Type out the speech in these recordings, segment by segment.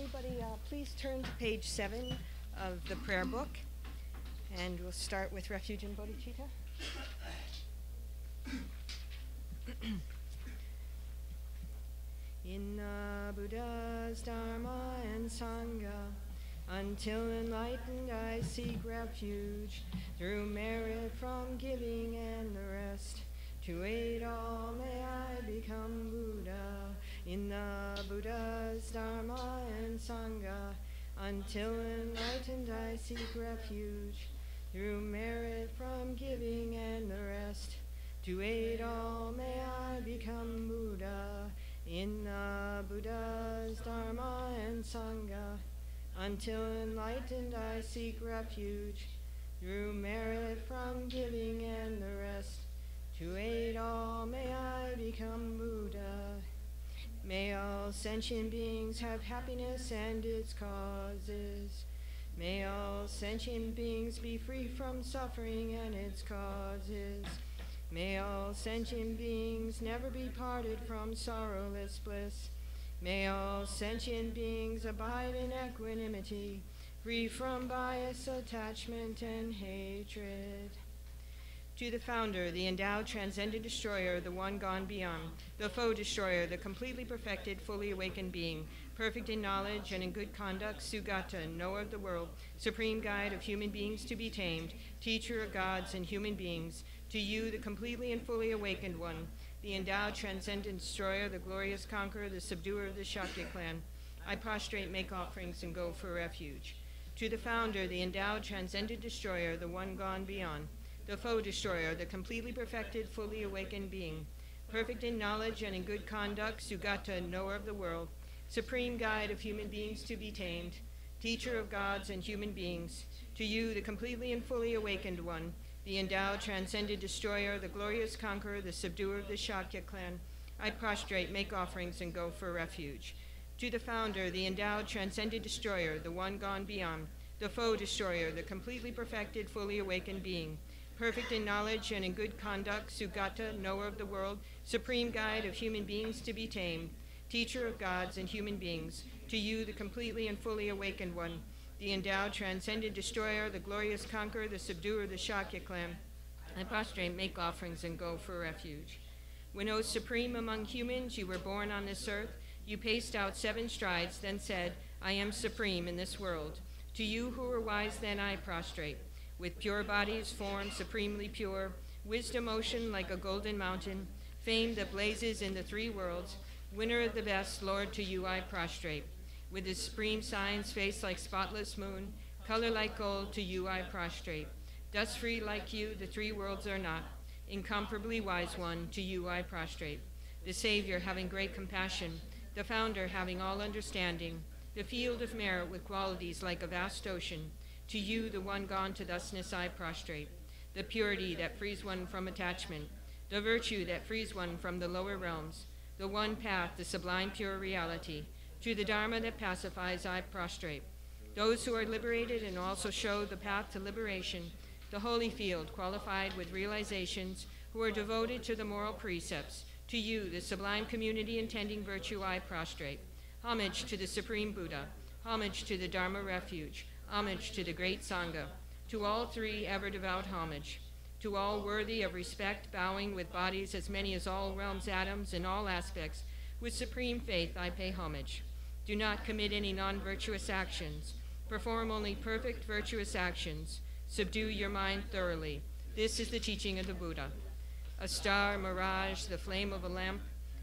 everybody please turn to page 7 of the prayer book, and we'll start with Refuge and Bodhicitta. In the Buddha's Dharma and Sangha, until enlightened I seek refuge, through merit from giving and the rest. To aid all may I become Buddha, in the Buddha's Dharma and Sangha. Until enlightened I seek refuge, through merit from giving and the rest. To aid all may I become Buddha, in the Buddha's Dharma and Sangha. Until enlightened I seek refuge, through merit from giving and the rest. To aid all may I become Buddha. May all sentient beings have happiness and its causes. May all sentient beings be free from suffering and its causes. May all sentient beings never be parted from sorrowless bliss. May all sentient beings abide in equanimity, free from bias, attachment, and hatred. To the founder, the endowed, transcendent destroyer, the one gone beyond, the foe destroyer, the completely perfected, fully awakened being, perfect in knowledge and in good conduct, Sugata, knower of the world, supreme guide of human beings to be tamed, teacher of gods and human beings, to you, the completely and fully awakened one, the endowed, transcendent destroyer, the glorious conqueror, the subduer of the Shakya clan, I prostrate, make offerings, and go for refuge. To the founder, the endowed, transcendent destroyer, the one gone beyond, the foe destroyer, the completely perfected, fully awakened being, perfect in knowledge and in good conduct, Sugata, knower of the world, supreme guide of human beings to be tamed, teacher of gods and human beings, to you, the completely and fully awakened one, the endowed, transcendent destroyer, the glorious conqueror, the subduer of the Shakya clan, I prostrate, make offerings, and go for refuge. To the founder, the endowed, transcendent destroyer, the one gone beyond, the foe destroyer, the completely perfected, fully awakened being, perfect in knowledge and in good conduct, Sugata, knower of the world, supreme guide of human beings to be tamed, teacher of gods and human beings, to you, the completely and fully awakened one, the endowed, transcendent destroyer, the glorious conqueror, the subduer of the Shakya clan, I prostrate, make offerings, and go for refuge. When, O supreme among humans, you were born on this earth, you paced out 7 strides, then said, I am supreme in this world. To you who are wise, then I prostrate. With pure bodies, form supremely pure, wisdom ocean like a golden mountain, fame that blazes in the 3 worlds, winner of the best, Lord, to you I prostrate. With the supreme signs, face like spotless moon, color like gold, to you I prostrate. Dust-free like you, the 3 worlds are not. Incomparably wise one, to you I prostrate. The Savior having great compassion, the founder having all understanding, the field of merit with qualities like a vast ocean, to you, the one gone to thusness, I prostrate. The purity that frees one from attachment, the virtue that frees one from the lower realms, the one path, the sublime pure reality, to the Dharma that pacifies, I prostrate. Those who are liberated and also show the path to liberation, the holy field qualified with realizations, who are devoted to the moral precepts, to you, the sublime community intending virtue, I prostrate. Homage to the Supreme Buddha, homage to the Dharma refuge, homage to the great Sangha, to all 3 ever devout homage, to all worthy of respect, bowing with bodies as many as all realms, atoms, in all aspects, with supreme faith I pay homage. Do not commit any non-virtuous actions, perform only perfect virtuous actions, subdue your mind thoroughly. This is the teaching of the Buddha. A star, mirage, the flame of a lamp,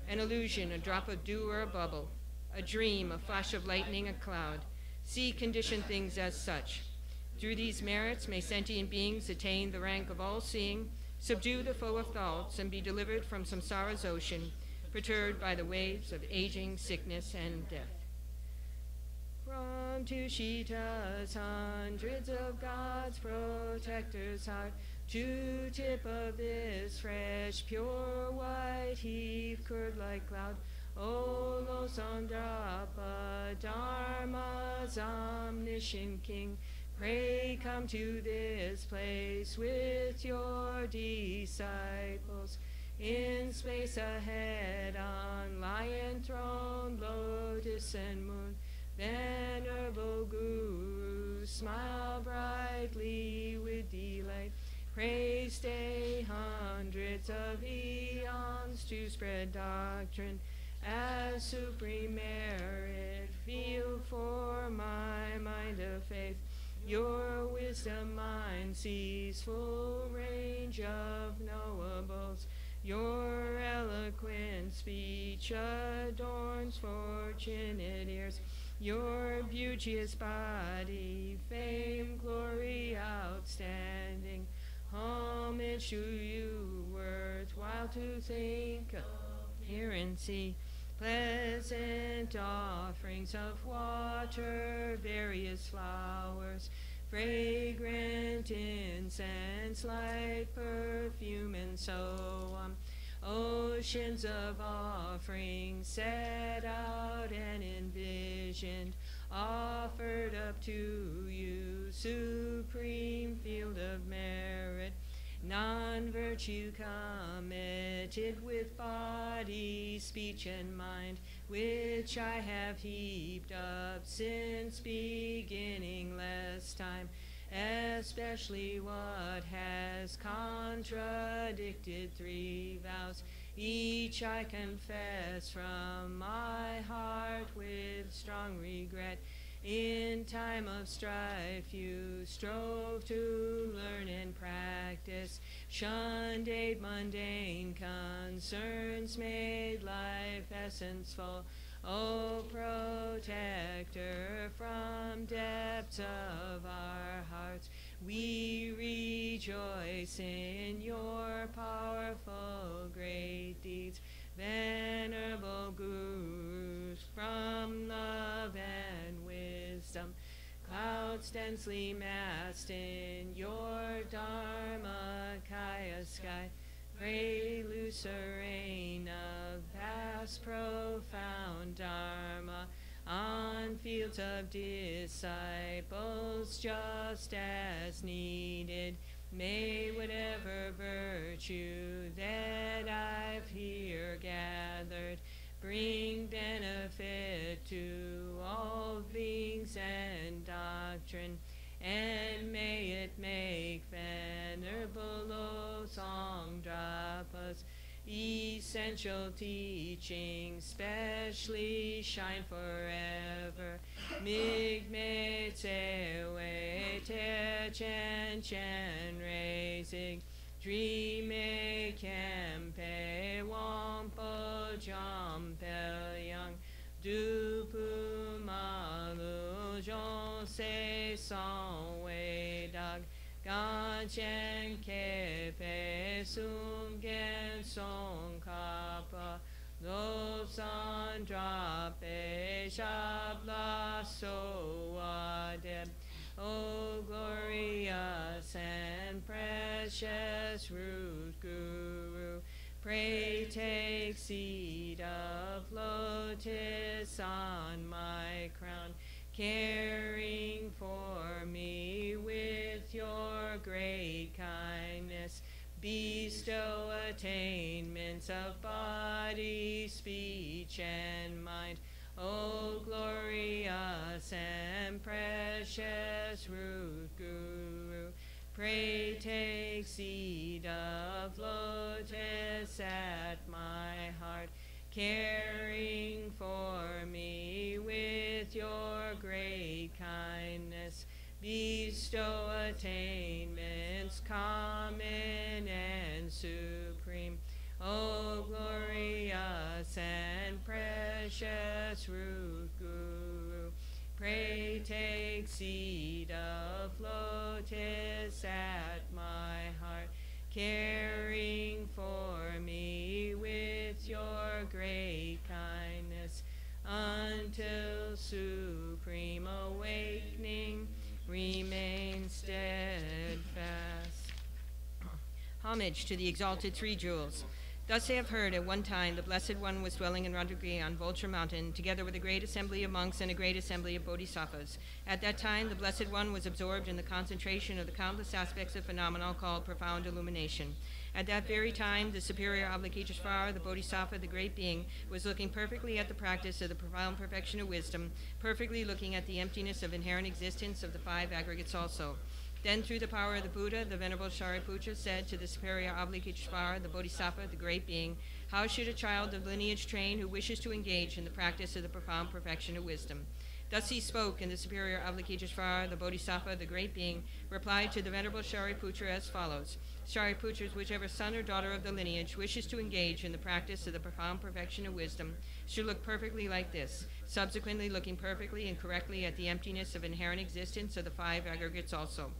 an illusion, a drop of dew or a bubble, a dream, a flash of lightning, a cloud. See conditioned things as such. Through these merits may sentient beings attain the rank of all-seeing, subdue the foe of thoughts, and be delivered from samsara's ocean, perturbed by the waves of aging, sickness, and death. From Tushita's hundreds of God's protector's heart, to tip of this fresh, pure white heave curved like cloud, O Losandapa, Dharma's omniscient king, pray come to this place with your disciples. In space ahead on lion throne, lotus and moon, Venerable Guru, smile brightly with delight. Pray stay hundreds of eons to spread doctrine as supreme merit. Feel for my mind of faith. Your wisdom mind sees full range of knowables. Your eloquent speech adorns fortunate ears. Your beauteous body, fame, glory, outstanding. Homage to you, worthwhile to think of, hear and see. Pleasant offerings of water, various flowers, fragrant incense, light perfume, and so on. Oceans of offerings set out and envisioned, offered up to you, supreme field of merit. Non-virtue committed with body, speech, and mind, which I have heaped up since beginningless time, especially what has contradicted 3 vows. Each I confess from my heart with strong regret. In time of strife you strove to learn and practice, shunned 8 mundane concerns, made life essence-full. O protector from depths of our hearts, we rejoice in your powerful great deeds. Venerable Gurus, from love and wisdom, clouds densely massed in your Dharmakaya sky, pray loose a rain of vast profound Dharma on fields of disciples just as needed. May whatever virtue that I've here gathered bring benefit to all beings and doctrine, and may it make Venerable Tsongkhapa essential teaching specially shine forever. Migme Tsewe Te Chen Chen Reisig Dreame Kempe Wampo Jampel Yang Dupu Malu Jon Se Son Wei Dag Ganchen Kepe Sungen Tsongkhapa Losan Drape Shabla Soadeb. O glorious and precious root Guru, pray take seat of lotus on my crown, caring for me with your great kindness. Bestow attainments of body, speech, and mind. O glorious and precious root Guru, pray take seat of lotus at my heart, caring for me with your great kindness. Bestow attainments common and supreme. O glorious and precious root Guru, pray take seat of lotus at my heart, caring for me with your great kindness, until supreme awakening remain steadfast. Homage to the exalted 3 jewels. Thus I have heard at one time the Blessed One was dwelling in Randagiri on Vulture Mountain, together with a great assembly of monks and a great assembly of bodhisattvas. At that time, the Blessed One was absorbed in the concentration of the countless aspects of phenomena called profound illumination. At that very time, the superior Avalokiteshvara, the Bodhisattva, the great being, was looking perfectly at the practice of the profound perfection of wisdom, perfectly looking at the emptiness of inherent existence of the five aggregates also. Then, through the power of the Buddha, the Venerable Shariputra said to the superior Avalokiteshvara, the Bodhisattva, the great being, how should a child of lineage train who wishes to engage in the practice of the profound perfection of wisdom? Thus he spoke, and the superior Avalokiteshvara, the Bodhisattva, the great being, replied to the Venerable Shariputra as follows. Shariputra, whichever son or daughter of the lineage wishes to engage in the practice of the profound perfection of wisdom should look perfectly like this, subsequently looking perfectly and correctly at the emptiness of inherent existence of the five aggregates also.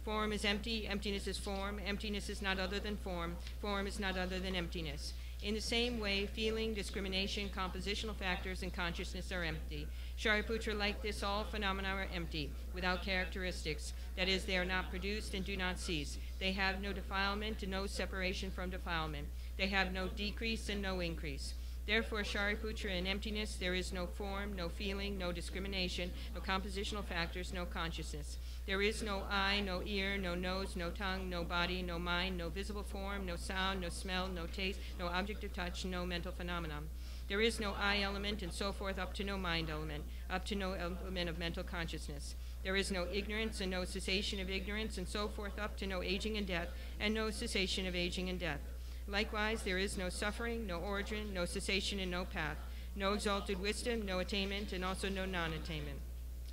Form is empty, emptiness is form is not other than form is not other than emptiness. In the same way, feeling, discrimination, compositional factors, and consciousness are empty. Shariputra, like this, all phenomena are empty, without characteristics. That is, they are not produced and do not cease. They have no defilement and no separation from defilement. They have no decrease and no increase. Therefore, Shariputra, in emptiness, there is no form, no feeling, no discrimination, no compositional factors, no consciousness. There is no eye, no ear, no nose, no tongue, no body, no mind, no visible form, no sound, no smell, no taste, no object of touch, no mental phenomenon. There is no I element and so forth up to no mind element, up to no element of mental consciousness. There is no ignorance and no cessation of ignorance and so forth up to no aging and death, and no cessation of aging and death. Likewise, there is no suffering, no origin, no cessation and no path, no exalted wisdom, no attainment, and also no non-attainment.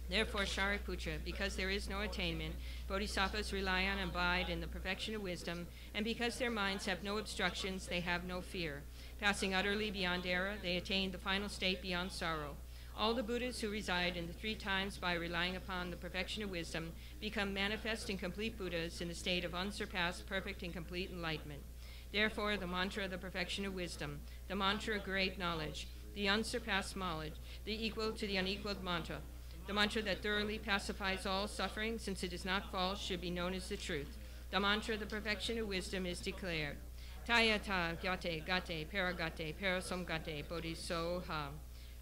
Therefore, Shariputra, because there is no attainment, bodhisattvas rely on and abide in the perfection of wisdom, and because their minds have no obstructions, they have no fear. Passing utterly beyond error, they attain the final state beyond sorrow. All the Buddhas who reside in the three times by relying upon the perfection of wisdom become manifest and complete Buddhas in the state of unsurpassed, perfect, and complete enlightenment. Therefore, the mantra of the perfection of wisdom, the mantra of great knowledge, the unsurpassed knowledge, the equal to the unequaled mantra, the mantra that thoroughly pacifies all suffering, since it is not false, should be known as the truth. The mantra of the perfection of wisdom is declared. Tayata gyate gate paragate parasamgate bodhisoha.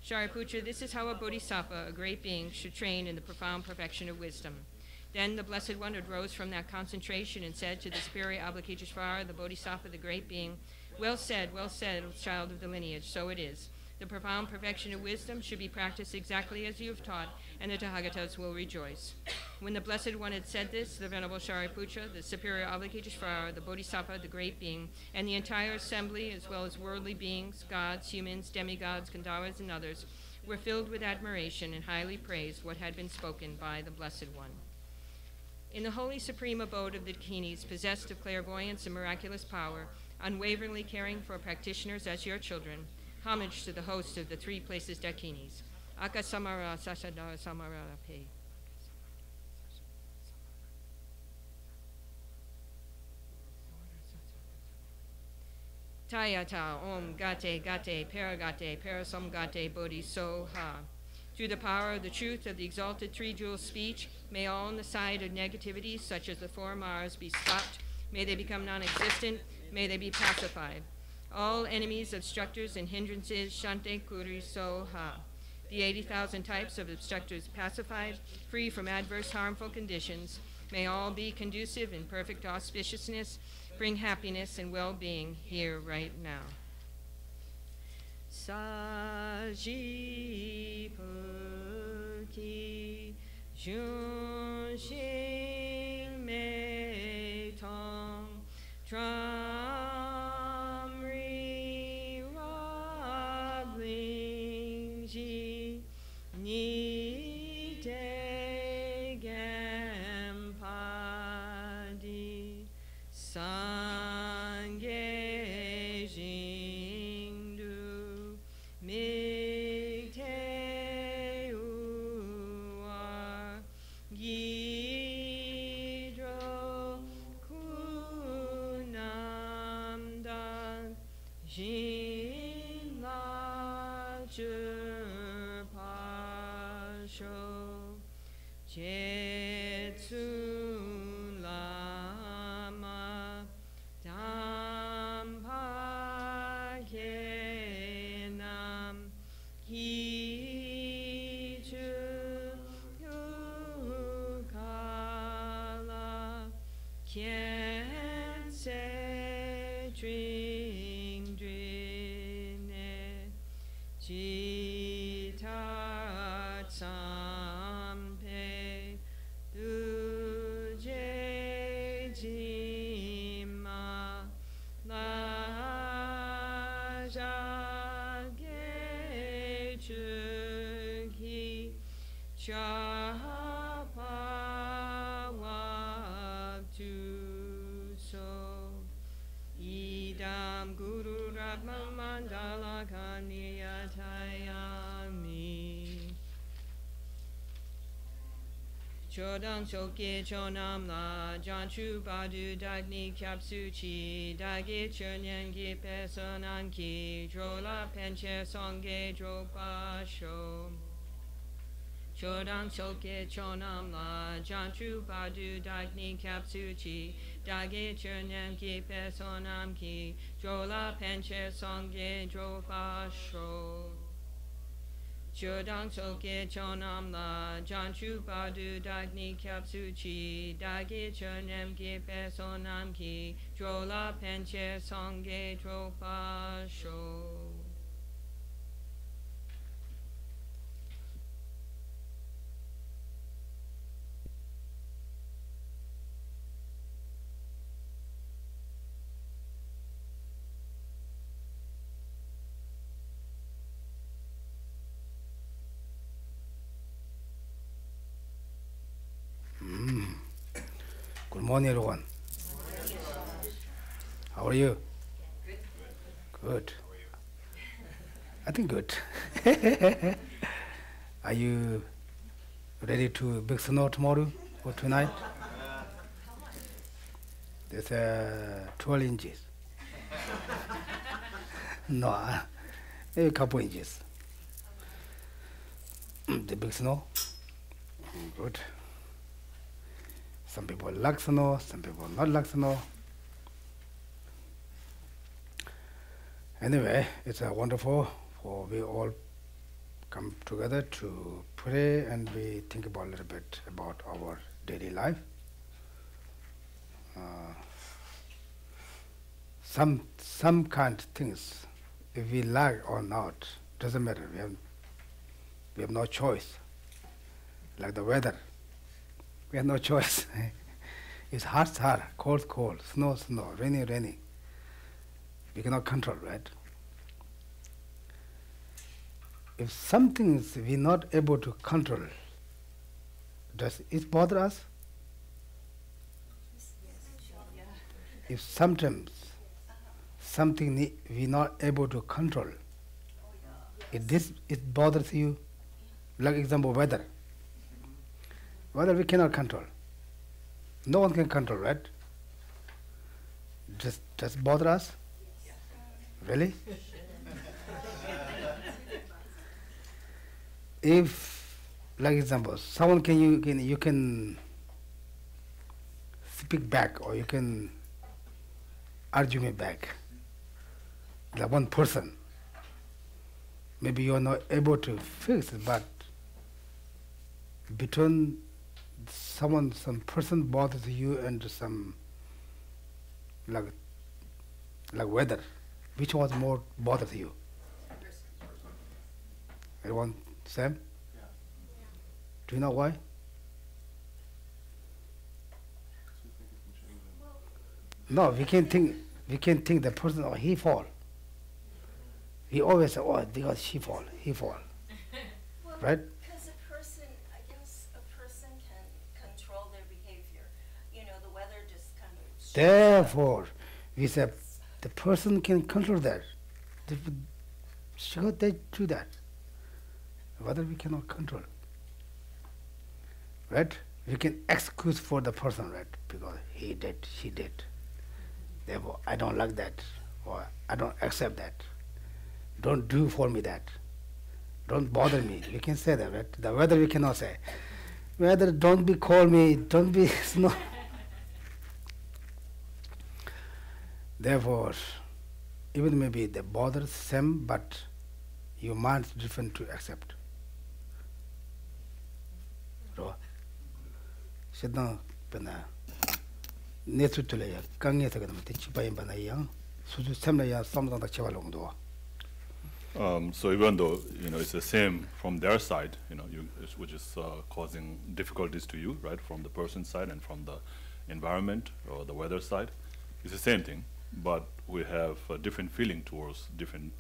Shariputra, this is how a bodhisattva, a great being, should train in the profound perfection of wisdom. Then the Blessed One arose from that concentration and said to the superior Avalokiteshvara, the bodhisattva, the great being, well said, child of the lineage, so it is. The profound perfection of wisdom should be practiced exactly as you have taught, and the Tathagatas will rejoice. When the Blessed One had said this, the Venerable Shariputra, the superior Avalokiteshvara, the Bodhisattva, the great being, and the entire assembly, as well as worldly beings, gods, humans, demigods, Gandharvas, and others, were filled with admiration and highly praised what had been spoken by the Blessed One. In the holy supreme abode of the Dakinis, possessed of clairvoyance and miraculous power, unwaveringly caring for practitioners as your children, homage to the host of the three places Dakinis. Akasamara Sashadara Samara Pe. Tayata Om Gate Paragate Parasamgate Bodhisoha. Through the power of the truth of the exalted three-jewel speech, may all on the side of negativity, such as the four Maras, be stopped. May they become non-existent. May they be pacified. All enemies, obstructors, and hindrances, Shante Kuri Soha. The 80,000 types of obstructors pacified, free from adverse harmful conditions. May all be conducive in perfect auspiciousness, bring happiness and well-being here right now. Sajipati Junshing Me Tong Tramri Rabling Ji Ni Te Gampadi Sangye Jingdu Mig Te Uar Gidro Kunam Dan Jin La Chur Pasho Jetsun Lama Dampa Kenam Ki Chu Yukala Kien Se Tring Drine Chi Tat Sampe Du Je Jima La Ja Ge Chu Ki Cha Pa Wa Tu So Idam Guru Ratma Mandala Kaniyatayami Chodam Choke Chonam La Jangchub Badu Dagni Kyapsuchi Dagi Chernyan Gi Pesonan Ki Drola Penche Songge Dropa Sho Chodam Choke Chonam La Jangchub Badu Dagni Kyapsuchi Dagi Chernyan Ki Pesonam Ki Drola Penche Songge Dropa Sho Chodang Choke Chonam La Jangchub Badu Dagni Kyapsuchi Dagi Chernyan Ki Pesonam Ki Drola Penche Songge Dropa Sho Good morning, everyone. How are you? Good. I think good. Are you ready to big snow tomorrow or tonight? There's 12 inches. No, maybe a couple inches. The big snow. Good. Some people like snow, some people not like snow. Anyway, it's wonderful for we all come together to pray and we think about a little bit about our daily life. Some kind of things, if we like or not, doesn't matter. We have no choice. Like the weather. We have no choice. It's hot, hot, cold, cold, snow, snow, rainy, rainy. We cannot control, right? If some things we're not able to control, does it bother us? If sometimes something we're not able to control, it bothers you, like example, weather. Weather we cannot control. No one can control, right? Just bother us? Really? If, like example, someone you can speak back or you can argue me back, like one person, maybe you are not able to fix it, but between some person bothers you and some like weather, which was more bothers you? Everyone same? Yeah. Do you know why? No, we can't think the person, oh, he fall. We always say, oh, because he fall. Well, Right? Because I guess a person can control their behavior. You know, the weather just kind of shows Therefore, we say the person can control that. Sure, they do that. Whether we cannot control. Right? We can excuse for the person, right? Because he did, she did. Therefore, I don't like that, or I don't accept that. Don't do for me that. Don't bother me. We can say that, right? The weather we cannot say. Weather, don't be call me, don't be snow. Therefore, even maybe the bother same, but your mind is different to accept. So, Siddha pena nesu tule ya kange sakadam te chipayin bana yang 수수 샘내야 썸다 제발롱도. So even though it's the same from their side, which is causing difficulties to you, right, from the person's side and from the environment or the weather side, it's the same thing. But we have a different feeling towards different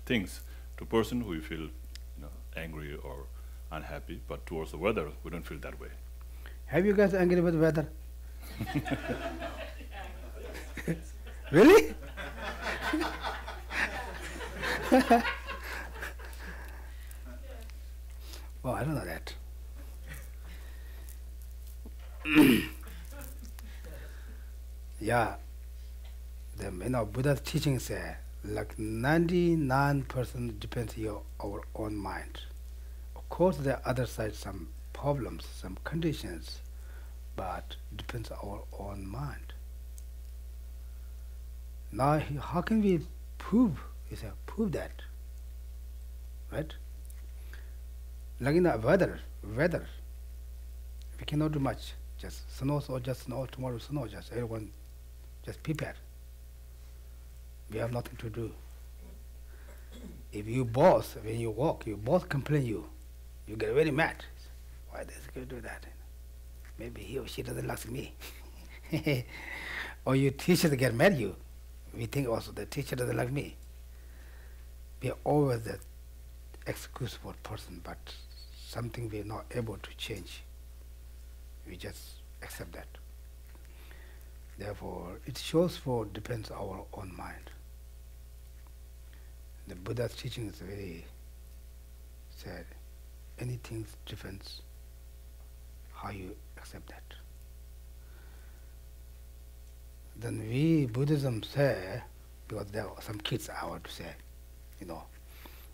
things. To person who feel angry or unhappy, but towards the weather we don't feel that way. Have you guys angry with the weather? Really? Well, I don't know that. Yeah, the Buddha's teaching say like 99% depends on our own mind. Of course, there are other side some problems, some conditions, but depends on our own mind. Now, how can we prove? He said, prove that, right? Like in the weather, we cannot do much. Just snow, or just snow, tomorrow snow, just everyone just prepare. We have nothing to do. If you both, when you walk, you both complain you get very mad. Why this guy do that? Maybe he or she doesn't like me. Or your teacher get mad at you. We think also the teacher doesn't like me. We are always the excusable person, but something we are not able to change. We just accept that. Therefore, it shows for depends on our own mind. The Buddha's teaching is very said, anything depends how you accept that. Then we Buddhism say, because there are some kids I want to say,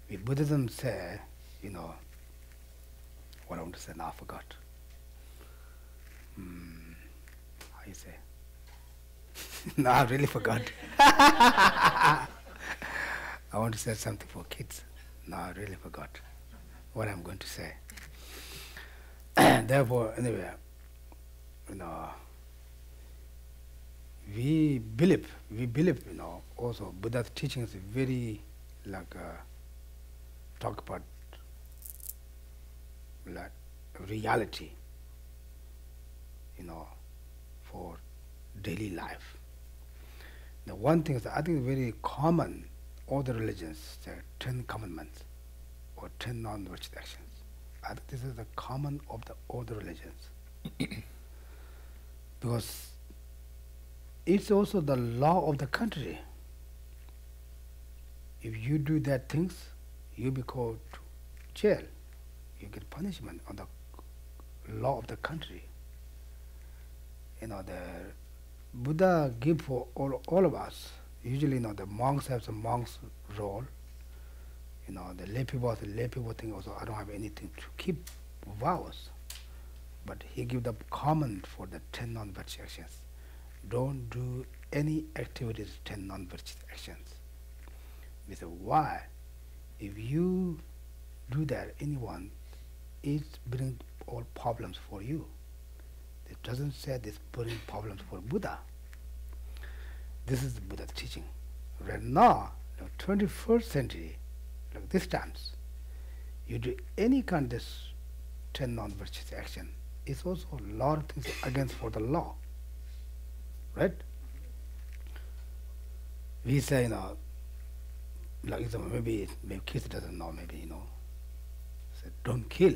we Buddhism say, what I want to say now I forgot. How you say? No, I really forgot. I want to say something for kids. No, I really forgot what I'm going to say. Therefore, anyway, we believe, also Buddha's teaching is very talk about like reality, for daily life. The one thing is I think very common, all the religions, the 10 commandments or 10 non-virtuous actions. I think this is the common of all the religions. Because it's also the law of the country. If you do that things, you be called to jail. You get punishment on the law of the country. The Buddha give for all of us. Usually, the monks have some monks role. The lay people have the lay people thing also. I don't have anything to keep vows. But he give the common for the 10 non-virtuous actions. Don't do any activities 10 non-virtuous actions. We say, why? If you do that, anyone, it brings all problems for you. It doesn't say this bring problems for Buddha. This is the Buddha's teaching. Right now, the 21st century, like this times, you do any kind of this 10 non-virtuous action, it's also a lot of things against for the law. Right? We say, like maybe kids doesn't know, maybe, say, don't kill.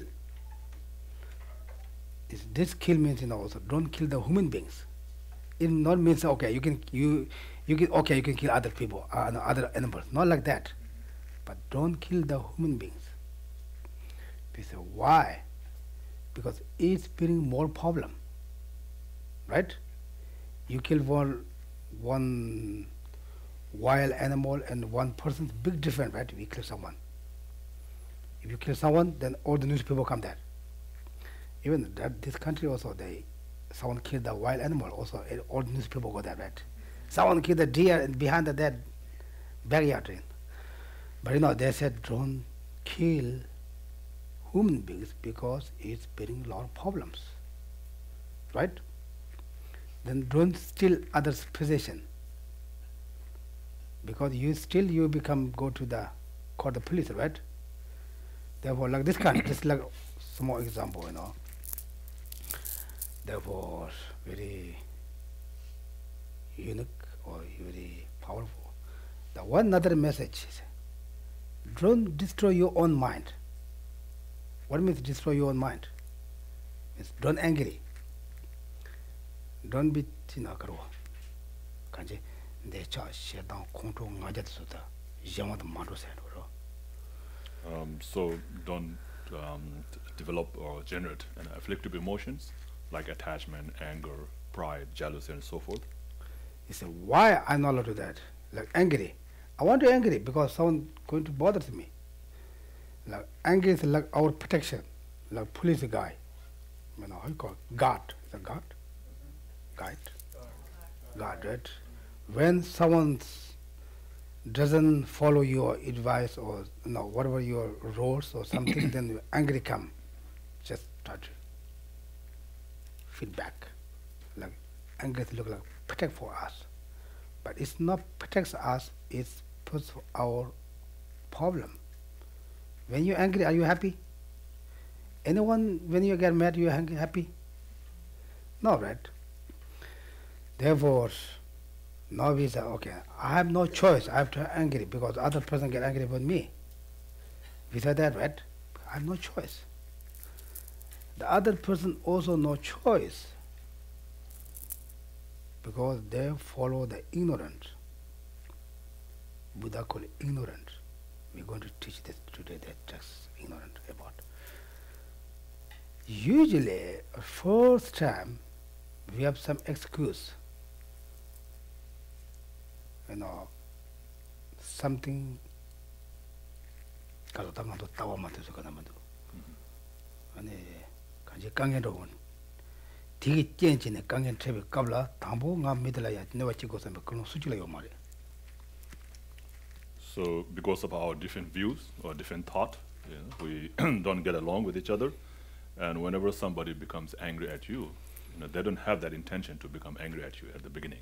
This kill means, also don't kill the human beings. It not means okay, you can kill other people, other animals. Not like that. But don't kill the human beings. We say why? Because it's bringing more problem. Right? You kill one wild animal and one person, big difference, right? We kill someone. If you kill someone, then all the newspaper come there. Even this country also, someone killed the wild animal also, all the newspaper go there, right? Someone killed the deer behind that backyard. But they said don't kill human beings because it's bringing a lot of problems. Right? Then don't steal others' possession. because you become go to the call the police, right? Therefore, like this kind, just like small example, Therefore, very unique or very powerful. The one other message is, don't destroy your own mind. What means destroy your own mind? Means don't angry. Don't be karo. Kanji de cha shedang konto ngajat suda yamat mando sen. So don't develop or generate afflictive emotions like attachment, anger, pride, jealousy, and so forth. He said, why I'm not allowed to do that? Like angry. I want to angry because someone going to bother me. Like anger is like our protection, like police guy. How you call it? Guard. Is it guard? Guide. Guard, right? When someone doesn't follow your advice or whatever your rules or something, then angry come. Just try to feedback. Like anger look like protect for us. But it's not protects us, it's puts our problem. When you're angry, are you happy? Anyone, when you get mad, you are happy? No, right? Therefore, now we say, okay, I have no choice. I have to be angry because other person get angry with me. We say that, right? I have no choice. The other person also no choice because they follow the ignorant. Buddha called it ignorant. We're going to teach this today, that text ignorant about. Usually, first time, we have some excuse. Something kalatamanto tawamanto sukanamando. Kanji kangen one. Tigi change kangen trebi kabla tambo nga midla ya never chigo sambe kono suchila yomare. So because of our different views or different thought, we don't get along with each other. And whenever somebody becomes angry at you, they don't have that intention to become angry at you at the beginning.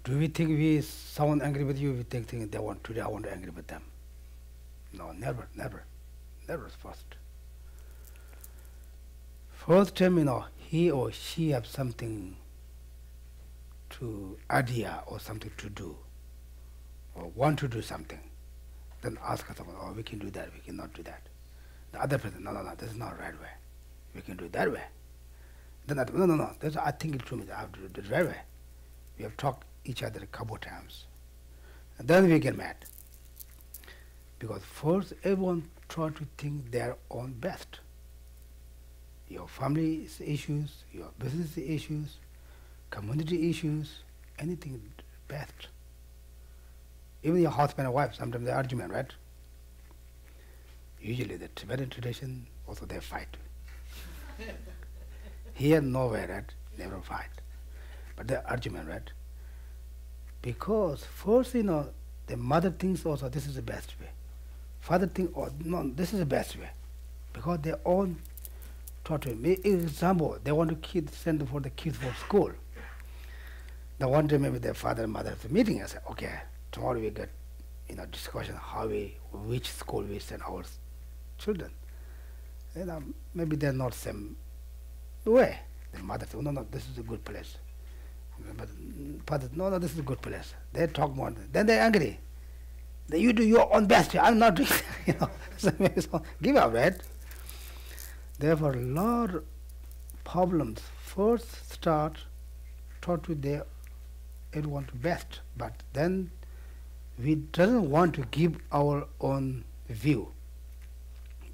Do we think someone angry with you, we think today I want to angry with them? No, never first. First time, he or she have something to idea or something to do, or want to do something, then ask someone, oh, we can do that, we cannot do that. The other person, no, this is not right way. We can do it that way. Then no, I think it's true, I have to do it the right way. We have talked each other a couple of times. And then we get mad. Because first everyone try to think their own best. Your family issues, your business issues, community issues, anything best. Even your husband and wife, sometimes they argument, right? Usually the Tibetan tradition, also they fight. Here, nowhere, right? Never fight. But they argument, right? Because first, the mother thinks also this is the best way. Father thinks, oh, no, this is the best way. Because they all taught to me. Example, they want to send for the kids for school. Now one day maybe their father and mother have a meeting. I said, okay, tomorrow we get, discussion which school we send our children. Maybe they're not same way. The mother said, no, this is a good place. But father, no, this is a good place. They talk more. Then they're angry. Then you do your own best. I'm not doing so give up, right? Therefore, a lot of problems first start taught to their everyone to best, but then we doesn't want to give our own view.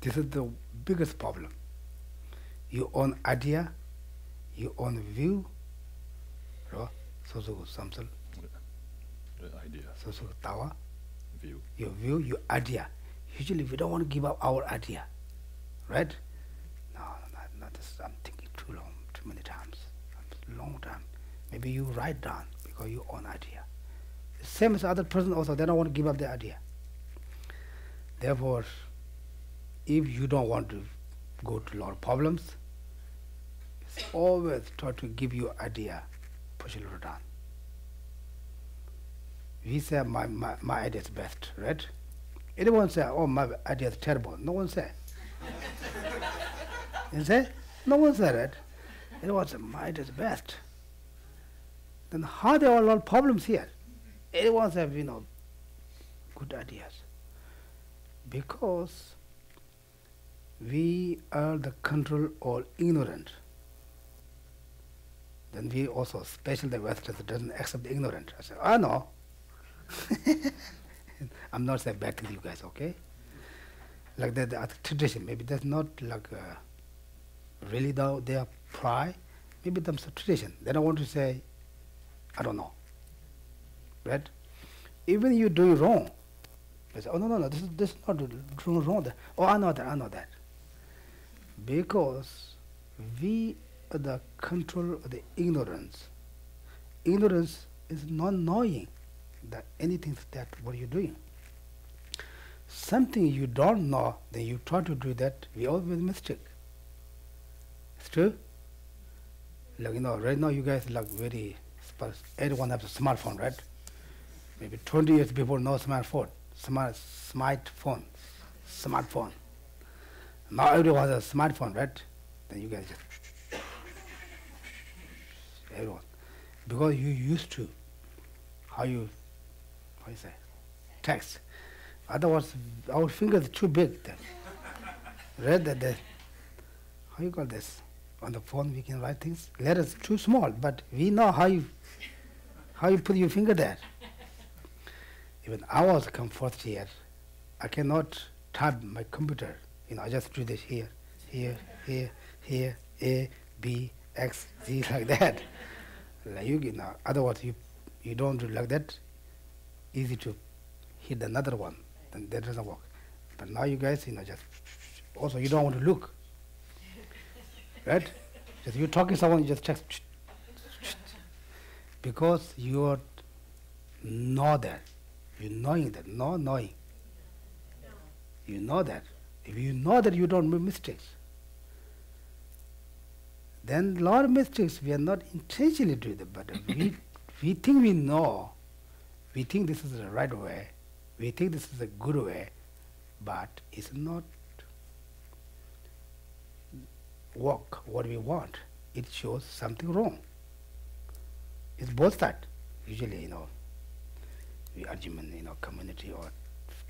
This is the biggest problem. Your own idea, your own view, the idea. Tawa, View. Your view, your idea. Usually we don't want to give up our idea, right? No, this, I'm thinking too many times, long time. Maybe you write down because your own idea. The same as other person also, they don't want to give up their idea. Therefore, if you don't want to go to a lot of problems, it's always try to give you idea, push a little down. we say my idea is best, right? Anyone say, oh, my idea is terrible? No one say. You say? No one say that. Anyone say, my idea is best. Then how there are all problems here? Everyone have, good ideas. Because we are the control or ignorant. Then we also, especially the Westerners, doesn't accept the ignorant. I say, oh no. I'm not saying bad to you guys, okay? Like that, the tradition, maybe that's not like really their pride. Maybe that's a tradition. They don't want to say, I don't know. Right? Even you doing wrong, they say, oh no, this is not doing wrong. Oh, I know that. Because we are the control of the ignorance. Ignorance is not knowing that anything that what you're doing. Something you don't know, then you try to do that, we always mistake. It's true? Like, right now you guys like very, everyone has a smartphone, right? Maybe 20 years before, no smartphone. Smartphone. Now everyone has a smartphone, right? Then you guys just, everyone. Because you used to, how you say, text. Otherwise, our fingers are too big then. Right? How you call this? On the phone we can write things. Letters too small, but we know how you put your finger there. Even I was come fourth year, I cannot type my computer. I just do this here, A, B, X, Z, like that. Like otherwise you don't do like that. Easy to hit another one, then that doesn't work. But now you guys, just also you don't want to look, right? Just you're talking to someone, you just text, because you know that. You're knowing that, no knowing. You know that. If you know that you don't make mistakes, then a lot of mistakes we are not intentionally doing them, but we think we know, we think this is the right way, we think this is a good way, but it's not work what we want. It shows something wrong. It's both sides. Usually, we argument, community or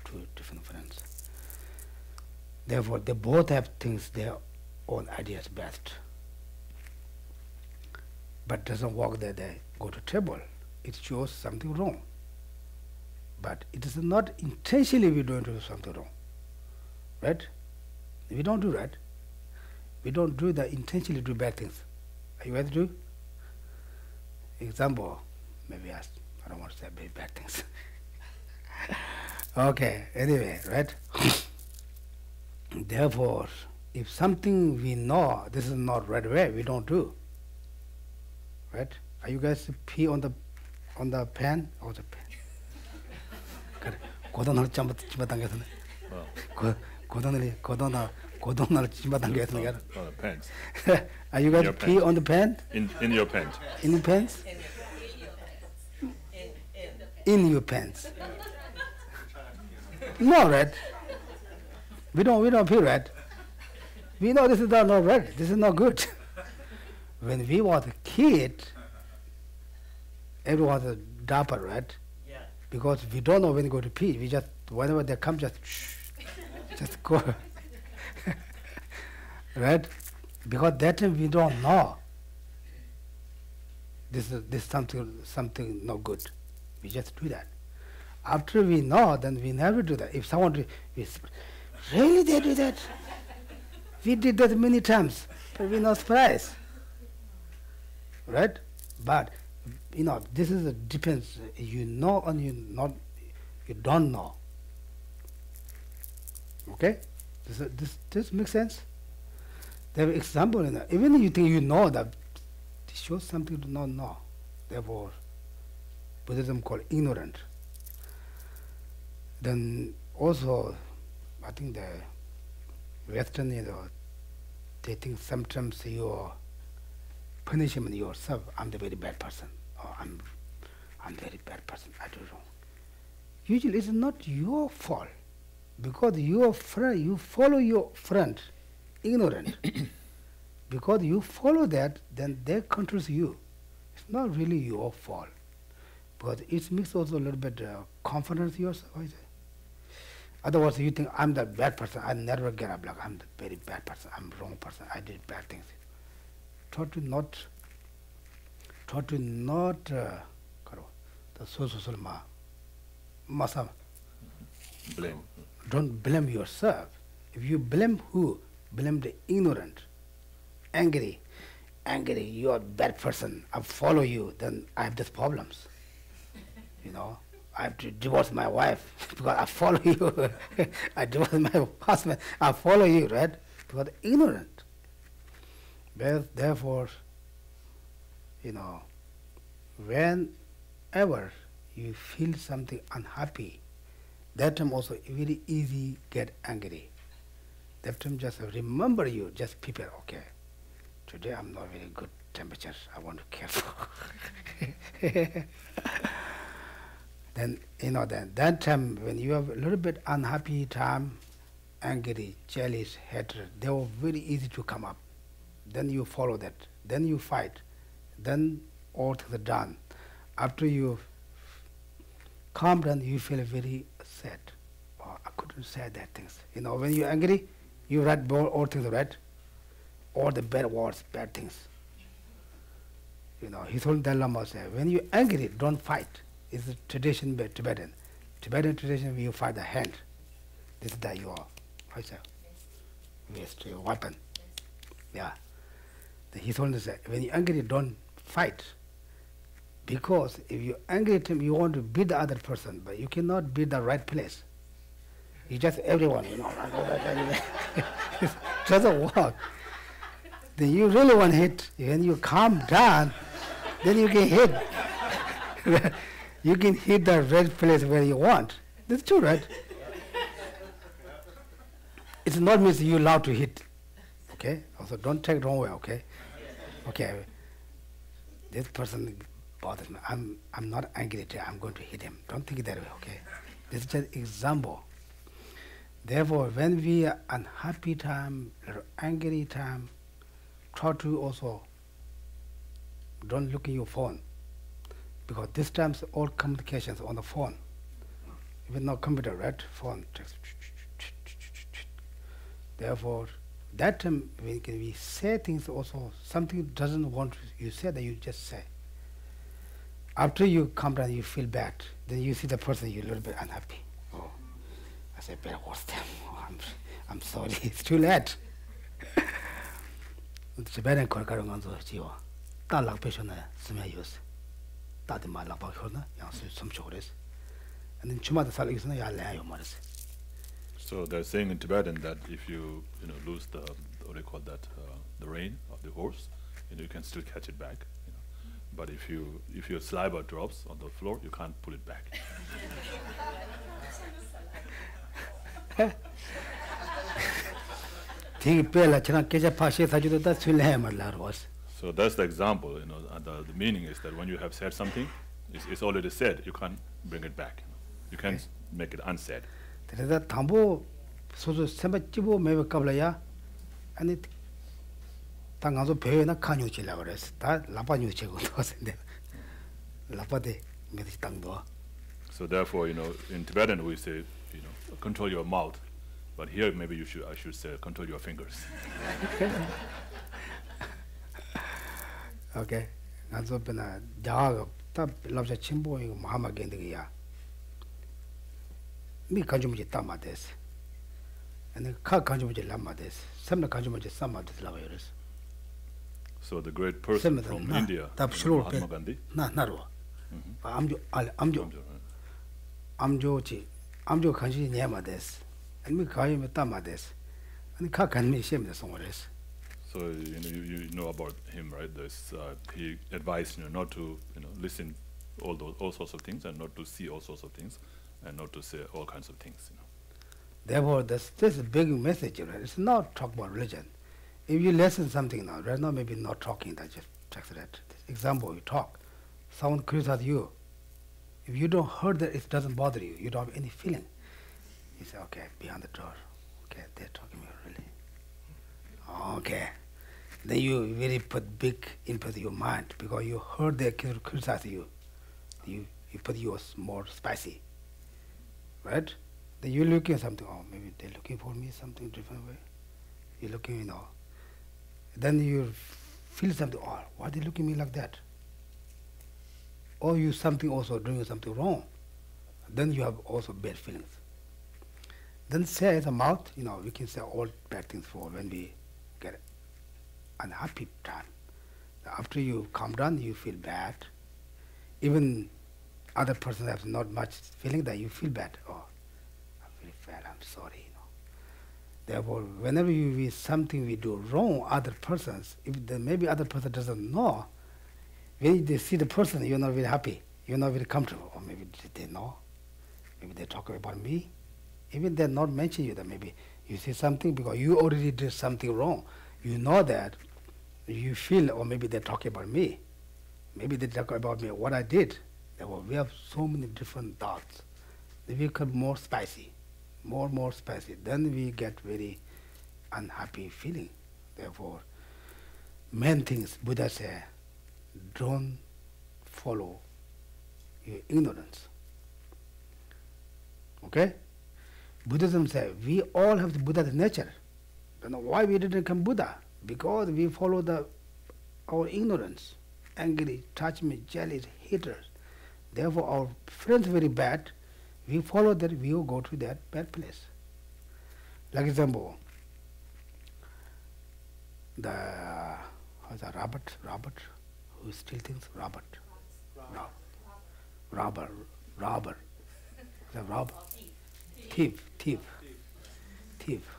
two different friends. Therefore, they both have things, their own ideas best. But doesn't work that they go to table. It shows something wrong. But it is not intentionally we don't do something wrong. Right? We don't do that. We don't do that intentionally do bad things. Are you guys do? Example, maybe I don't want to say very bad things. Okay, anyway, right? Therefore, if something we know this is not right way, we don't do. Right? Are you guys pee on the pen or the pen? 고돈을 짬바 당겨서네. 고돈을 짬바 당겨서네. Pants. Are you guys pee on the pen? In your pants. In the pants? In your pants. No, right? We don't pee, right? We know this is not right. This is not good. When we was a kid, everyone was a dapper, right? Yeah. Because we don't know when to go to pee. We just, whenever they come, just go. Right? Because that time we don't know. This something not good. We just do that. After we know, then we never do that. If someone, really they do that? We did that many times, but we're not surprised. Right? But this is a depends. You know and you don't know. Okay? This makes sense? There is example in that. Even if you think you know that, it shows something you do not know. Therefore, Buddhism called ignorant. Then also, I think the Western, they think sometimes you punishment yourself. I'm the very bad person, or I'm very bad person. I do wrong. usually it's not your fault, because your friend, you follow your friend, ignorant. Because you follow that, then they control you. It's not really your fault, but it makes also a little bit confidence yourself. Otherwise, you think I'm the bad person. I never get up like I'm the very bad person. I'm the wrong person. I did bad things. Try to not the social masa. Blame. Don't blame yourself. If you blame who? Blame the ignorant, angry, you are a bad person, I follow you, then I have these problems. You know, I have to divorce my wife because I follow you. I divorce my husband, I follow you, right? Because ignorant. Therefore, you know, whenever you feel something unhappy, that time also very easy get angry. That time just remember you, just prepare, okay, today I'm not very good temperature, I want to careful. Then, you know, then that time when you have a little bit unhappy time, angry, jealous, hatred, they were very easy to come up. Then you follow that, then you fight, then all things are done. After you calm down, you feel very sad. Oh, I couldn't say that things. You know, when you're angry, you write all things, right? All the bad words, bad things. You know, His Holiness Dalai Lama said, when you're angry, don't fight. It's a tradition, Tibetan. Tibetan tradition, you fight the hand. This is that your waste, your weapon. Yeah. The His Holiness said, when you're angry, don't fight. Because if you're angry at him, you want to beat the other person, but you cannot beat the right place. You just everyone, you know. It doesn't work. Then you really want to hit. When you calm down, then you can hit. You can hit the right place where you want. That's true, right? It's not means you allowed to hit. Okay? Also, don't take it wrong way. Okay? Okay. This person bothers me. I'm not angry today. I'm going to hit him. Don't think it that way. Okay? This is just example. Therefore, when we are unhappy time or angry time, try to also don't look at your phone, because this time's all communications on the phone. Even not computer, right? Phone. Therefore, that time when we say things also, something doesn't want you say that you just say. After you come down, you feel bad. Then you see the person, you're a little bit unhappy. Oh, I say, better watch them. Oh, I'm sorry, it's too late. Tibetan Kurukulla Center jiwa, ta lakpe shona sime yus, ta de ma lakpa shona yang su sum chores, and then chuma de sal yus na ya la yo maris. So they're saying in Tibetan that if you lose the what do you call that the rein of the horse, you can still catch it back. But if your saliva drops on the floor, you can't pull it back. So that's the example, the meaning is that when you have said something, it's already said, you can't bring it back. You can't make it unsaid. So therefore, in Tibetan we say, control your mouth. But here maybe I should say control your fingers. Okay. Ganzo pena jaga ta labja chimbo ing mahama gendige ya. Mi kanjumje tama des. And ka kanjumje lama des. Samna kanjumje sama des lava yoris. So the great person from India, Mahatma Gandhi. Narwa. Amjo kanji nyama des. And me kaya me tama des. And ka kan me shem des songores. So you know about him, right? He advised not to listen all sorts of things, and not to see all sorts of things, and not to say all kinds of things. Therefore, this is a big message. Right? It's not talk about religion. If you listen something now, right now maybe not talking, that just text that. Example, you talk, someone criticizes you, If you don't heard that, it doesn't bother you. You don't have any feeling. You say, okay, behind the door. Okay, they're talking to me really. Okay. Then you really put big input in your mind because you heard they criticize you. You put yours more spicy. Right? Then you're looking at something, oh, maybe they're looking for me something different way. You're looking, you know. Then you feel something, oh, why are they looking at me like that? Or you something also doing something wrong. Then you have also bad feelings. Then say the mouth, you know, we can say all bad things for when we get unhappy time. After you calm down, you feel bad. Even other person has not much feeling that you feel bad. Oh, I feel bad, I'm sorry, you know. Therefore, whenever you something we do wrong, other persons, if maybe other person doesn't know, when they see the person, you're not very happy, you're not very comfortable. Or maybe they know, maybe they talk about me. Even they're not mentioning you, that maybe you see something because you already did something wrong. You know that, you feel, or maybe they're talking about me. Maybe they talk about me, what I did. Therefore, we have so many different thoughts. They become more spicy, more spicy. Then we get very unhappy feeling. Therefore, main things, Buddha said, don't follow your ignorance. Okay? Buddhism says we all have the Buddha's nature. Don't know why we didn't become Buddha? Because we follow our ignorance, angry, attachment, jealous, haters. Therefore, our friends very bad. We follow that. We will go to that bad place. Like example, Robert, who steals things. Robber. The robber. Thief.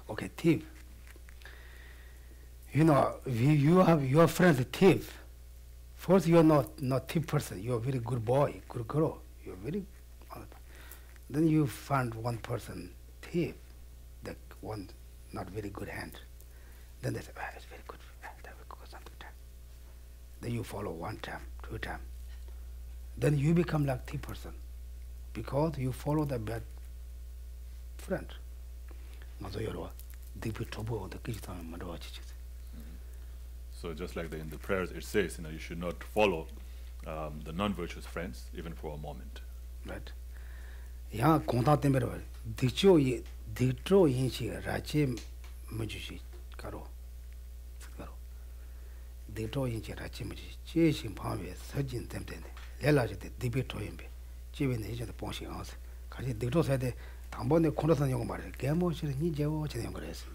Okay, thief. You know, you have your friends thief. First, you are not thief person. You are very good boy, good girl. You are very. Then you find one person thief, that one not very good hand. Then they say, it's very good. That will go something time. Then you follow 1 time, 2 time. Then you become like thief person, because you follow the bad friend. So just like in the prayers it says, you should not follow the non-virtuous friends even for a moment. Right. Yeah, contact them better. Ditro yinchi rache majushi karo. Ditro yinchi rache majushi. Che shin pangwe sajin temten. Lela jete dibi toyimbe. Che wen hije de pongshi ans. Kaji ditro saide tambone kondosan yong mare. Gemo shire ni jewo chen yong gres.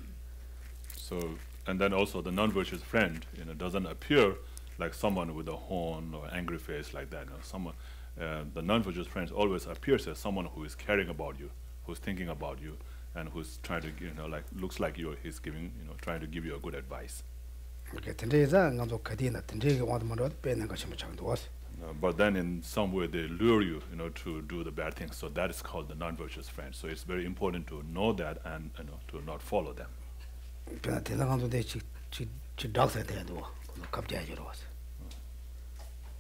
So, and then also the non-virtuous friend, doesn't appear like someone with a horn or angry face like that. The non-virtuous friend always appears as someone who is caring about you, who's thinking about you, and who's trying to, looks like he's giving, trying to give you a good advice. Okay, but then in some way they lure you, to do the bad things. So that is called the non-virtuous friend. So it's very important to know that and to not follow them.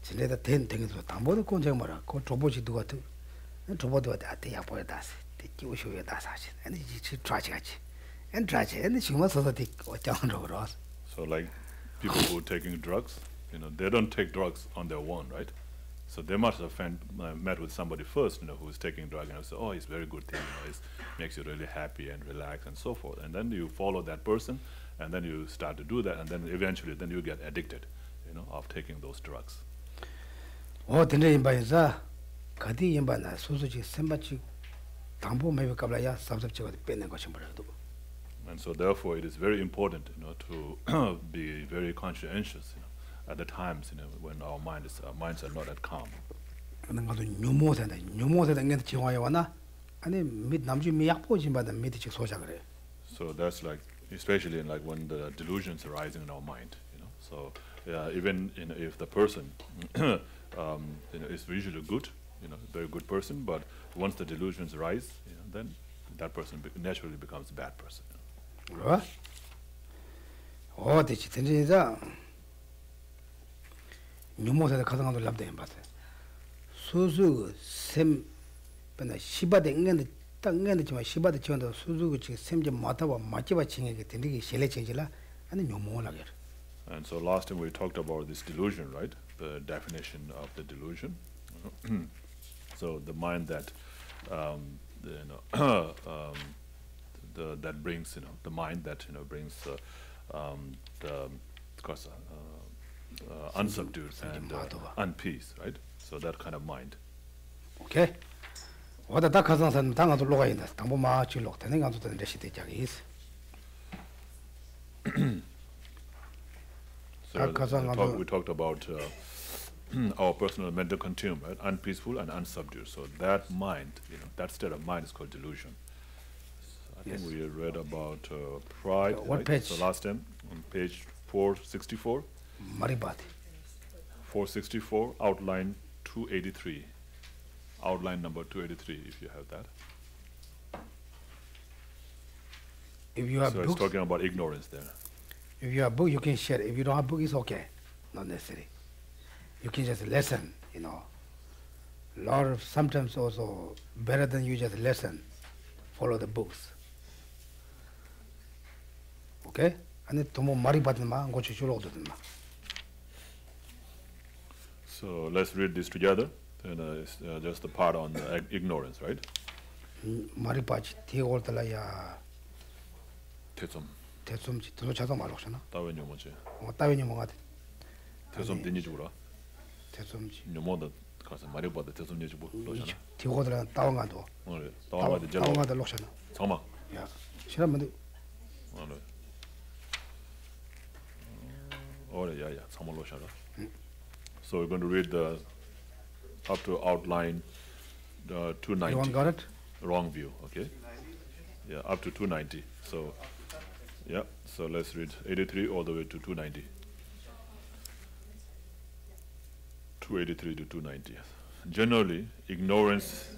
진짜 된 등에서 담보도 konjang mara ko troboji duwa tu trobodo da te ya boy das te kiwo shoye da sa chi and chi trachi and trachi and chima so that o chang ro. So like people who are taking drugs, they don't take drugs on their own, right? So they must have met with somebody first, who is taking drugs, and say, oh, it's very good thing, it makes you really happy and relaxed and so forth. And then you follow that person, and then you start to do that, and then eventually then you get addicted, of taking those drugs. Oh, tende imbaza kadi imbana susuji sembachi tambo maybe kablaya sabsabchi wa penne ko chimbarado. And so therefore it is very important, to be very conscientious, at the times, when our minds are not at calm. ngado nyumo da ngent chiwa yawana ani mid namji mi yakpo jimbada mid chik soja kare. So that's like, especially when the delusions arising in our mind, So even if the person is visually good, very good person, but once the delusions rise, then that person naturally becomes a bad person. Right? Oh, the chitinja. Nyumo da kasangando labde embase. 수수 셈 근데 시바데 응엔데 땅엔데 좀 시바데 지원도 수수 그 셈제 마타와 마치바 칭에게 되게 셀레 칭지라 아니 묘모라게. And so last time we talked about this delusion, right? The definition of the delusion. So the mind that that brings, the mind that brings the unsubdued and unpeace, right? So that kind of mind. Okay. What the Kazan Tangato Loina, Tamboma Chilok, Tening out to the Geshe Jagis. So we talked about our personal mental continuum, right? Unpeaceful and unsubdued. So that mind, that state of mind is called delusion. So I think we read about pride. What right? page? So last time on page 464. Maribati. 464, outline 283. Outline number 283, if you have that. If you have so books, it's talking about ignorance there. if you have book, you can share. If you don't have book, it's okay. Not necessary. You can just listen, Lot of sometimes also better than you just listen. Follow the books. Okay? And then tomo maribati ma ngochi chulo ma. So let's read this together. And it's just the part on ignorance, right? Maribati tioltala ya Tetsum. 대좀 들어 자도 말로잖아. 따윈 요모지. 따윈이 뭐가 tetsum din지 주라. 대좀지. 요모다 가서 말해봐도 tetsum din지 로잖아. 디고들 따왕가도. 그래. 따왕가도 jelong. 따왕가도 로잖아. 잠깐만. 야. 싫으면 그래. 오래 야야. 잠을 로잖아. So we're going to read the up to outline 290. You got it? Wrong view, okay? Yeah, up to 290. So, yeah, so let's read 83 all the way to 290. 283 to 290. Generally, ignorance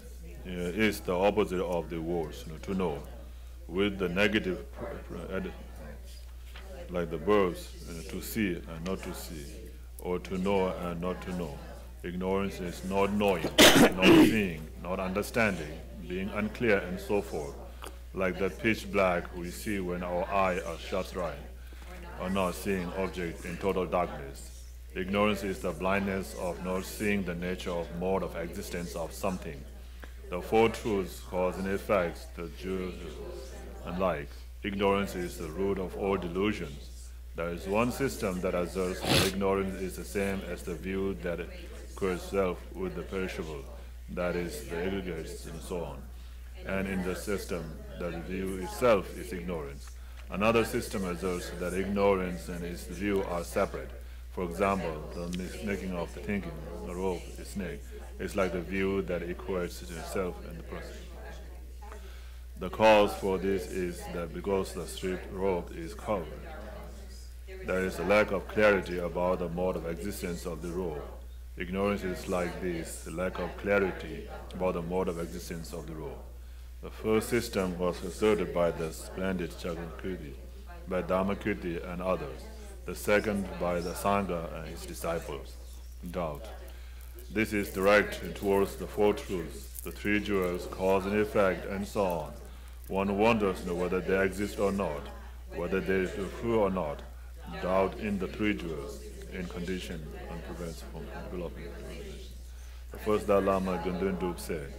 is the opposite of the words, to know, with the negative added, like the verbs, to see and not to see, or to know and not to know. Ignorance is not knowing, not seeing, not understanding, being unclear, and so forth, like that pitch black we see when our eyes are shut right, or not seeing objects in total darkness. Ignorance is the blindness of not seeing the nature of mode of existence of something. The four truths, cause and effects, the Jews and like. Ignorance is the root of all delusions. There is one system that asserts that ignorance is the same as the view that equates self with the perishable, that is, the aggregates and so on. And in the system, that the view itself is ignorance. Another system asserts that ignorance and its view are separate. For example, the making of the thinking, the rope, the snake, is like the view that equates to itself and the person. The cause for this is that because the stripped rope is covered, there is a lack of clarity about the mode of existence of the rope. Ignorance is like this, the lack of clarity about the mode of existence of the rope. The first system was asserted by the splendid Chagakirti, by Dharmakirti and others. The second by the Sangha and his disciples. Doubt. This is directed towards the four truths, the three jewels, cause and effect, and so on. One wonders whether they exist or not, whether they are true or not. Doubt in the three jewels, in condition and prevents from developing. The first Dalai Lama Gundundub said,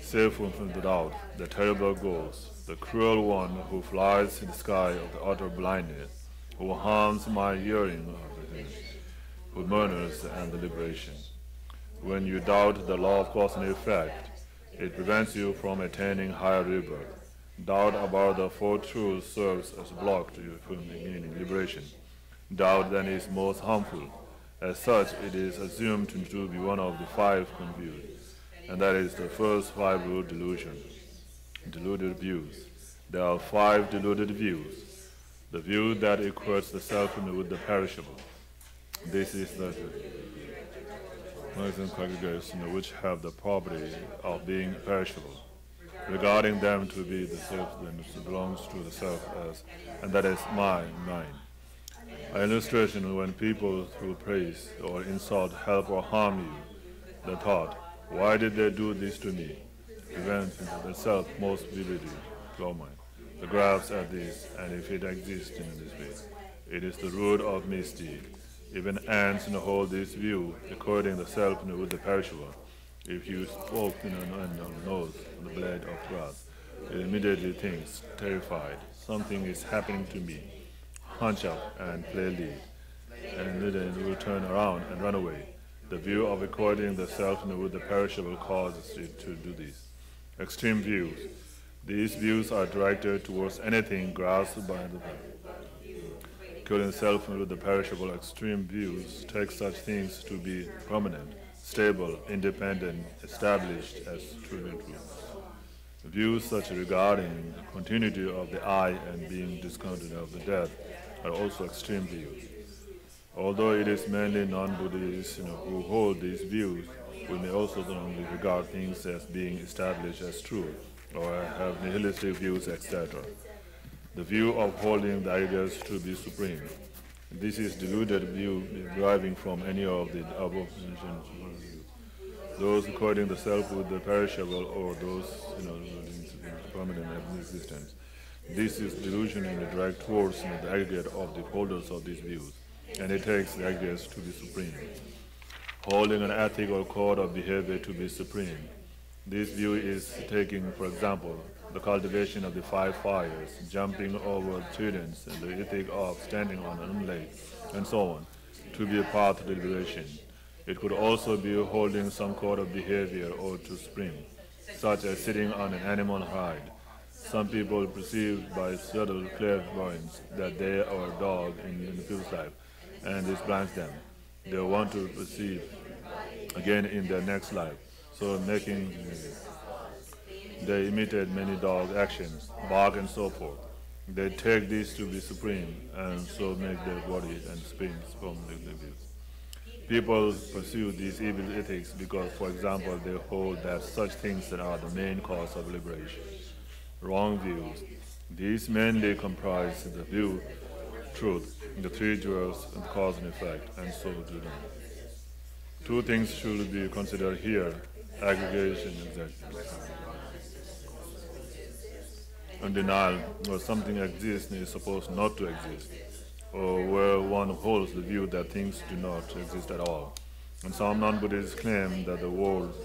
"Save from the doubt, the terrible ghost, the cruel one who flies in the sky of the utter blindness, who harms my hearing, who murders and the liberation. When you doubt the law of cause and effect, it prevents you from attaining higher rebirth. Doubt about the four truths serves as a block to you from gaining liberation. Doubt then is most harmful. As such, it is assumed to be one of the five confused, and that is the first five root delusion, deluded views. There are five deluded views. The view that equates the self with the perishable. This is the congregations which have the property of being perishable, regarding them to be the self that belongs to the self as, and that is mine. An illustration: when people through praise or insult help or harm you, The thought, why did they do this to me? Events into the self most vividly, pure mind. The grasp at this, and if it exists in this way, it is the root of misdeed. Even ants hold this view, according the self with the perishable. If you spoke on the nose, on the blade of grass, it immediately thinks, terrified, something is happening to me. Hunch up and play lead, and then it will turn around and run away. The view of according the self with the perishable causes it to do this. Extreme views. These views are directed towards anything grasped by the according self with the perishable. Extreme views take such things to be permanent, stable, independent, established as true and true. Views such regarding the continuity of the I and being discounted of the death are also extreme views. Although it is mainly non-Buddhists who hold these views, we may also only regard things as being established as true, or have nihilistic views, etc. The view of holding the ideas to be supreme. This is deluded view deriving from any of the above mentioned views. Those according the self with the perishable, or those permanent existence. This is delusion in the direct towards the aggregate of the holders of these views, and it takes the aggregates to be supreme. Holding an ethical code of behavior to be supreme. This view is taking, for example, the cultivation of the 5 fires, jumping over tridents, and the ethic of standing on an lake, and so on, to be a path to liberation. It could also be holding some code of behavior or to supreme, such as sitting on an animal hide. Some people perceive by subtle clairvoyance that they are a dog in the previous life, and this blinds them. They want to perceive again in their next life, so they imitate many dog actions, bark and so forth. They take this to be supreme, and so make their body and springs from the views. People pursue these evil ethics because, for example, they hold that such things that are the main cause of liberation. Wrong views. These mainly comprise the view, truth, the 3 jewels, and cause and effect, and so do them. 2 things should be considered here: aggregation and exactness. And denial, where something exists and is supposed not to exist, or where one holds the view that things do not exist at all. And some non-Buddhists claim that the world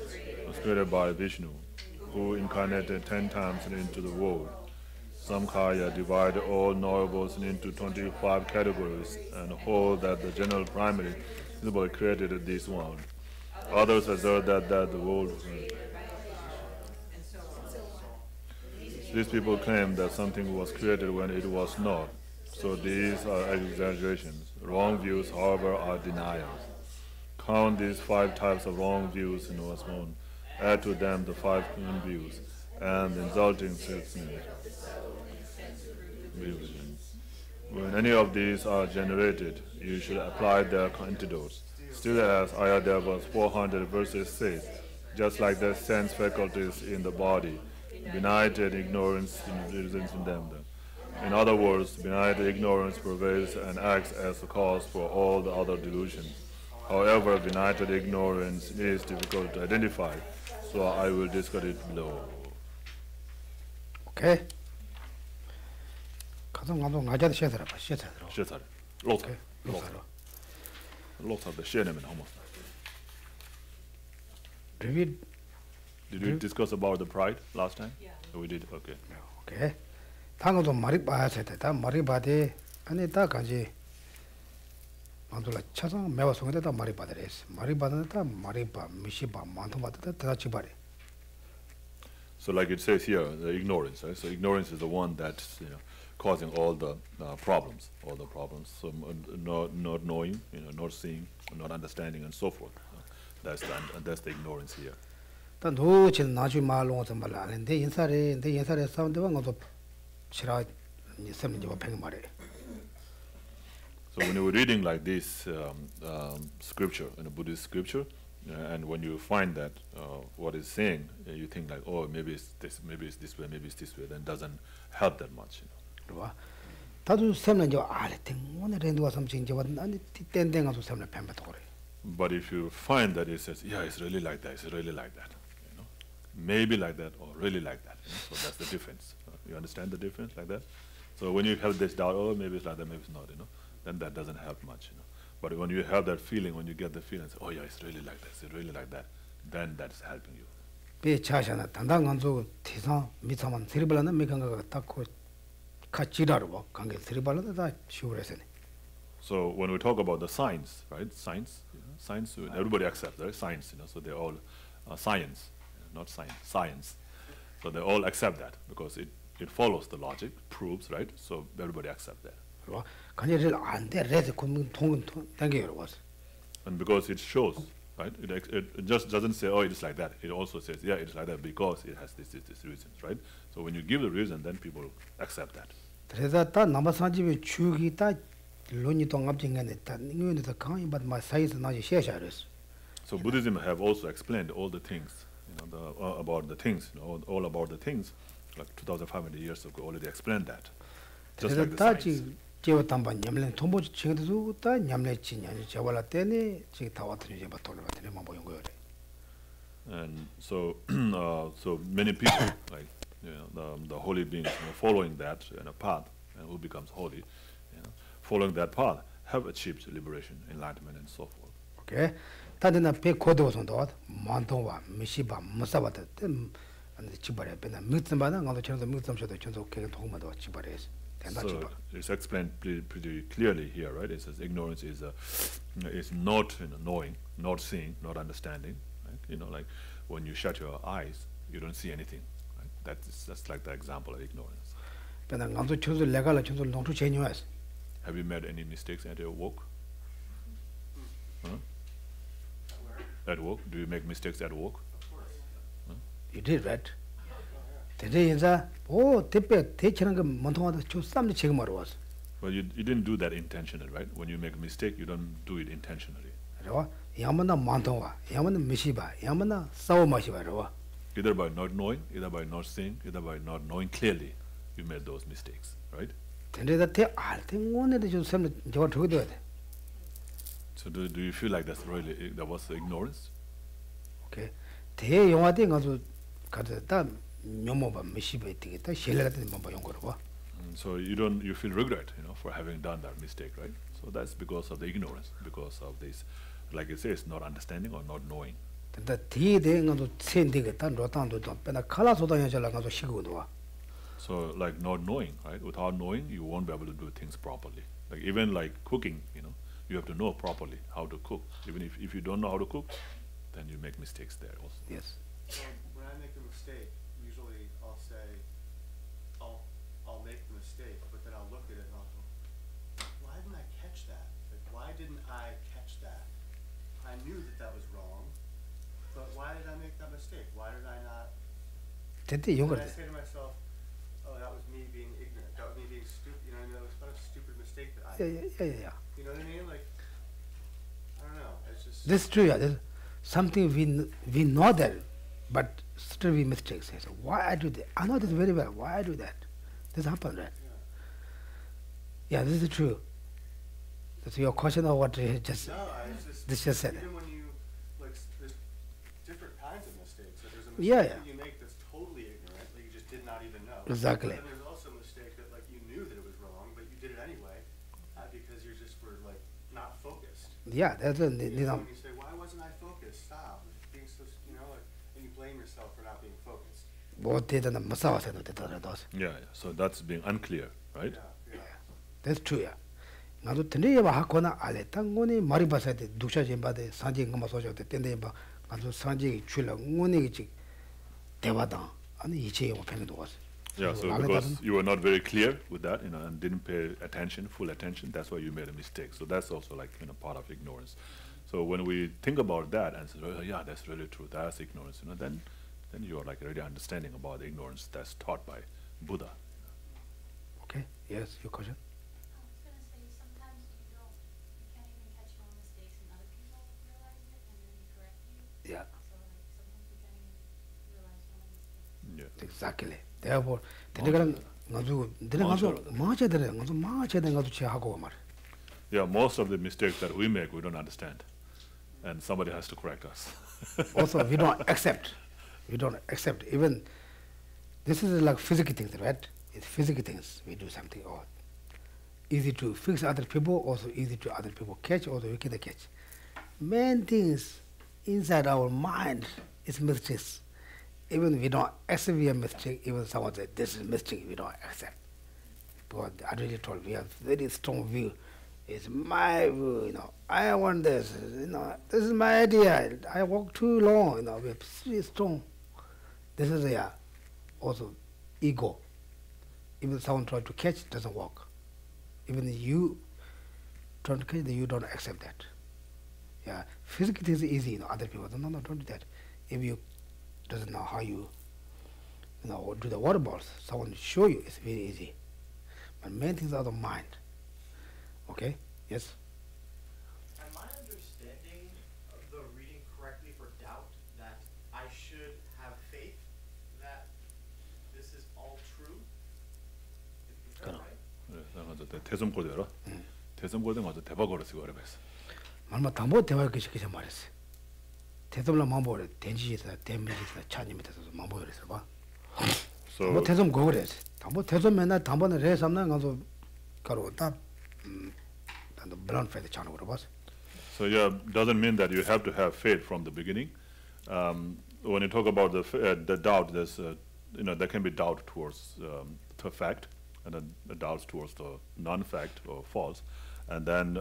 was created by Vishnu, who incarnated 10 times into the world. Some Kaya divide all knowables into 25 categories and hold that the general primary principle created this world. Others assert that the world. These people claim that something was created when it was not. So these are exaggerations. Wrong views, however, are denials. Count these 5 types of wrong views in what's known. Add to them the 5 common views and the resulting 6 views. When any of these are generated, you should apply their antidotes. Still, as Ayodhya verse 400 verses says, just like the sense faculties in the body, benighted ignorance residents in them. In other words, benighted ignorance pervades and acts as the cause for all the other delusions. However, benighted ignorance is difficult to identify, so I will discuss it below. Okay. 가서 가서 나자도 셔더라 봐. 셔더라. 셔더라. 로타. 로타 the shenemen almost. Did we discuss about the pride last time? Yeah. We did. Okay. Okay. 당도 말이 봐야 돼. 다 말이 봐대. 아니 다 가지. 만들어 쳐서 매워 송에다 말이 봐더랬어. 말이 봐는다 말이 봐. 미시 봐. 만도 봐다 다 지바래. So like it says here, the ignorance, right? So ignorance is the one that's causing all the problems, So not knowing, not seeing, not understanding, and so forth. That's the ignorance here. 다 노진 나주 말로 좀 말라. 내 인사에 사운드가 너도 싫어. 있으면 좀 팽 말해. So when you were reading like this scripture, in a Buddhist scripture, and when you find that what it's saying, you think like, oh, maybe it's this way, maybe it's this way, then it doesn't help that much. 다도 섬는 저 알에 오늘에 누가 섬진 저 아니 땡땡 가서 섬는 뱀바도 그래. But if you find that it says, yeah, it's really like that, it's really like that, you know, maybe like that or really like that, you know? So that's the difference. You understand the difference like that? So when you have this doubt, oh, maybe it's like that, maybe it's not, you know, then that doesn't help much, you know. But when you have that feeling, when you get the feeling, say, oh yeah, it's really like that, it's really like that, then that's helping you. 배 차샤나 단단간조 티상 미차만 세리발라는 메강가 딱고 같이라로 봐. 관계 세리발라는 다 쉬우래서네. So when we talk about the science, right? Science, you know, science, everybody accepts, right? Science, you know, so they're all science, not science, science. So they all accept that because it follows the logic, proves, right? So everybody accepts that. 관계를 안 돼. 레스 군 통은 당겨요 봐. And because it shows, right? It just doesn't say, oh, it's like that. It also says, yeah, it's like that because it has this reasons, right? So when you give the reason, then people accept that. 그래서 다 남아산집의 주기 다 논이 동합증간에 다 이거는 강의 받 사이즈 나지 셰샤르스. So Buddhism have also explained all the things, you know, about the things, you know, all about the things, like 2,500 years ago already explained that. Just like the science. 제가 담반 냠래 통보지 친구도 다 냠래 지냐니 제발라 때네 지금 다 왔더니 제가 돌아가 때네만 보인 거예요. And so so many people, like, you know, the holy beings, you know, following that path, and who becomes holy, you know, following that path, have achieved liberation, enlightenment, and so forth. Okay. 다들 배 고도선도 만통와 미시바 무사바다 안 지발에 배나 무슨바나 가도 저도 무슨셔도 전속 계획 통마도 지발에서. So it's explained pretty clearly here, right? It says ignorance is not, you know, knowing, not seeing, not understanding. Right? You know, like when you shut your eyes, you don't see anything. Right? That's like the example of ignorance. Have you made any mistakes at your work? Huh? At work? Do you make mistakes at work? Of course. Huh? You did, right? Today 인자 대패 대처는 그 mon통하다 저 쌈도 지금 알아왔어. Well, you didn't do that intentionally, right? When you make a mistake, you don't do it intentionally. 그래와 야만나 만통와 야만나 미시바 야만나 싸워 마시바라와. Either by not knowing, either by not seeing, either by not knowing clearly, you made those mistakes, right? 근데다 대알때 오늘도 좀 쌈도 저거 저거도 돼. So do you feel like that was ignorance? Okay. 대 영화대 가서 가다 So you feel regret, you know, for having done that mistake, right? So that's because of the ignorance, because of this, like it says, not understanding or not knowing. So like not knowing, right? Without knowing, you won't be able to do things properly. Like even like cooking, you know, you have to know properly how to cook. Even if you don't know how to cook, then you make mistakes there also. Yes. When I make a mistake, usually I'll say, I'll make the mistake, but then I'll look at it and I'll go, why didn't I catch that? Like, why didn't I catch that? I knew that was wrong, but why did I make that mistake? Why did I not? And I say to myself, oh, that was me being ignorant. That was me being stupid. You know, it was not a stupid mistake that I made. Yeah. You know what I mean? Like, I don't know. It's just. This is true. Yeah. There's something we know that, but still we mistakes. So why I do that? I know this very well. Why I do that? This happened, right? Yeah, this is true. That's your question of what you just. No, this just said. Even when you like, there's different kinds of mistakes. So there's a mistake that you make that's totally ignorant, that you just did not even know. Exactly. And there's also a mistake that like you knew that it was wrong, but you did it anyway, because you're just were like not focused. Yeah, that's when you say, why wasn't I focused? Stop being so, you know, like, and you blame yourself for not being focused. Yeah, so that's being unclear, right? Yeah. That's true. Yeah. 나도 tende야 하거나 알레 땅고니 말이 봐서데 두샤진 바데 산지 ngama 소저데 텐데 바 가서 산지 출라 ngo니 대화다 아니 이제 뭐 편도 왔어. Yeah, so because you were not very clear with that, you know, and didn't pay attention, full attention, that's why you made a mistake. So that's also like, you know, part of ignorance. So when we think about that and say, oh, yeah, that's really true, that's ignorance, you know, then you are like already understanding about the ignorance that's taught by Buddha. Okay. Yes, your question. I was going to say sometimes you can't even catch your own mistakes, and other people realize it and then correct you. Yeah. So like sometimes you can't even realize your own mistakes. Yeah. Exactly. Therefore, Yeah, most of the mistakes that we make, we don't understand. and somebody has to correct us. Also, we don't accept. We don't accept. Even this is like physical things, right? It's physical things. We do something odd. Easy to fix other people, also easy to other people catch, also we can catch. Main things inside our mind is mistakes. Even we don't accept we are mistake, even someone says this is mistake, we don't accept. Because I already told we have very strong view. It's my view, I want this, this is my idea. I walk too long, we have very strong. This is also ego. Even someone tries to catch, it doesn't work. Even you try to catch, you don't accept that. Yeah, physically things easy, other people no, don't do that. If you doesn't know how you, do the water balls, someone show you, it's very easy. But main things are the mind. Okay? Yes? Am I understanding the reading correctly for doubt that I should have faith that this is all true? Is that right? 대섬고대로. 대섬고대 가서 대박으로 쓰고 그래서. 얼마 담보 대화 그시키자 말했어. 대섬라 mam보래 den지에서 대미지에서 차님에서 mam보래서 봐. So 대섬 고그래서. 담보 대섬 맨날 담보는 래 삼나 가서 가로다 the blood for the channel was. So yeah, doesn't mean that you have to have faith from the beginning. When you talk about the doubt, there's there can be doubt towards the fact, and then the doubts towards the non-fact or false, and then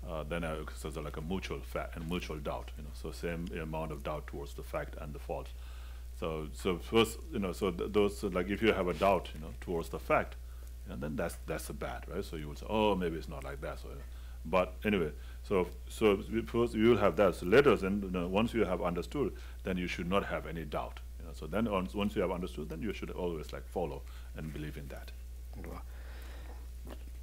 so there's like a mutual fact and mutual doubt. So same amount of doubt towards the fact and the false. So first those like if you have a doubt towards the fact. And then that's a bad, right? So you will say, oh, maybe it's not like that. So, but anyway, so first you will have that. So later, then once you have understood, then you should not have any doubt. So then once you have understood, then you should always like follow and believe in that.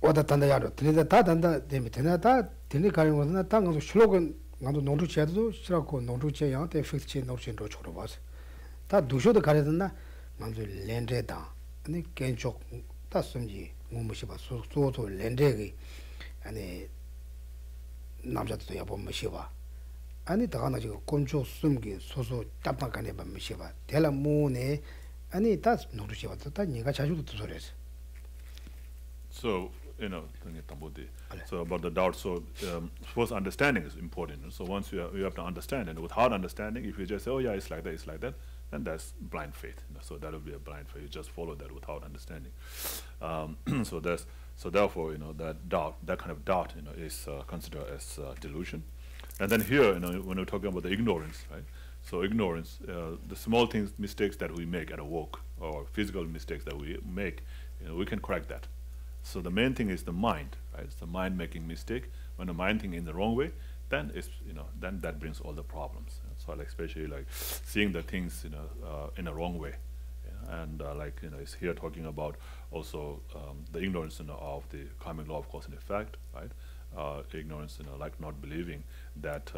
오다 단다 야로 들리다 다 단다 데미 되나다 되니 가는 것은 다 가서 슬로건 가도 농주 제도 싫었고 농주 제양 때 픽스 농주로 초로 봐서 다 두셔도 가려졌나 먼저 렌데다 아니 겐쪽 다슴지 뭐무시바 소소 렌데기 아니 남자도 야보 무시바 아니 다가나 지금 꼼초 숨기 소소 답답하네 봐 무시바 대라 모네 아니 다 노르시바 다 네가 자주도 소리했어. So so about the doubt, so first understanding is important. So once you have to understand, and without understanding, if you just say, oh yeah, it's like that, then that's blind faith. So that will be a blind faith. You just follow that without understanding. So therefore, that doubt, that kind of doubt, is considered as delusion. And then here, when we're talking about the ignorance, right? So ignorance, the small things, mistakes that we make at a walk, or physical mistakes that we make, we can correct that. So the main thing is the mind, right? It's the mind making mistake. When the mind thinks in the wrong way, then it's then that brings all the problems. So like especially like seeing the things in a wrong way, and it's here talking about also the ignorance of the karmic law of cause and effect, right? Ignorance, like not believing that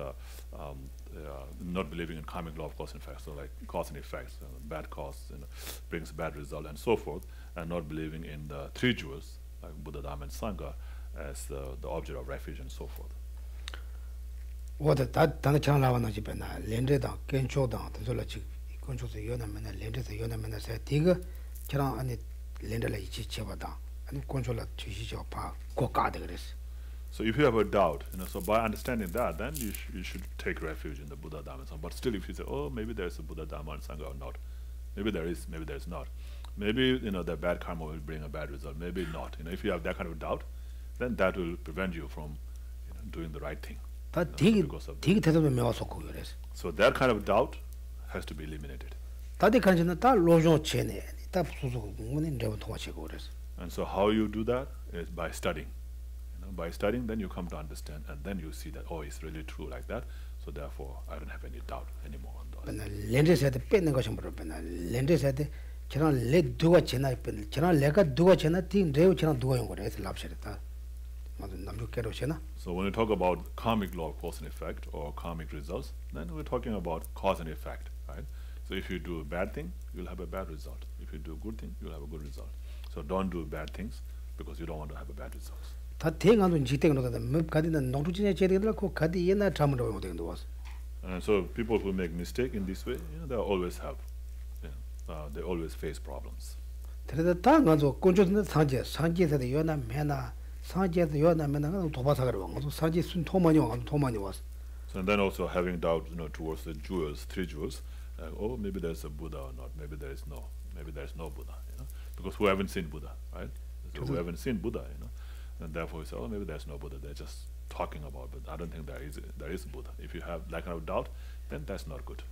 not believing in karmic law of cause and effect. So like cause and effects, bad cause brings bad result and so forth, and not believing in the three jewels like Buddha, Dharma, and Sangha as the object of refuge and so forth. What that done channel 나와나 집에나 렌데다 겐초다 들어라지 건초서 연하면은 렌데서 연하면은 세 디가 저랑 안에 렌데라 이치 쳐봐다 아니 건초라 주시죠 봐 고가데 그랬어. So if you have a doubt, so by understanding that, then you should take refuge in the Buddha, Dharma, and Sangha. But still, if you say, oh, maybe there's a Buddha, Dharma, and Sangha or not, maybe there is, maybe there's not. Maybe the bad karma will bring a bad result. Maybe not. If you have that kind of doubt, then that will prevent you from doing the right thing. So that kind of doubt has to be eliminated. And so how you do that is by studying. By studying, then you come to understand, and then you see that, oh, it's really true like that. So therefore, I don't have any doubt anymore on that. So when we talk about karmic law of cause and effect or karmic results, then we're talking about cause and effect, right? So if you do a bad thing, you'll have a bad result. If you do a good thing, you'll have a good result. So don't do bad things because you don't want to have a bad result. 다 대강도 지대가 놓다 맵 가디는 농주진에 제대로 그 가디 옛날 잠을 오고 되는 거. And so people who make mistake in this way, they always have, they always face problems. 그래서 다 가서 꼰조는 상제에서 요나 매나 상제에서 요나 매나 도바사가로 와서 상제 순 토마니 와서. So and then also having doubt, towards the jewels, 3 jewels, oh, maybe there's a Buddha or not, maybe there's no Buddha, because who haven't seen Buddha, right? So who haven't seen Buddha, and therefore we say, oh, maybe there's no Buddha. They're just talking about, but I don't think there is Buddha. If you have that kind of doubt, then that's not good.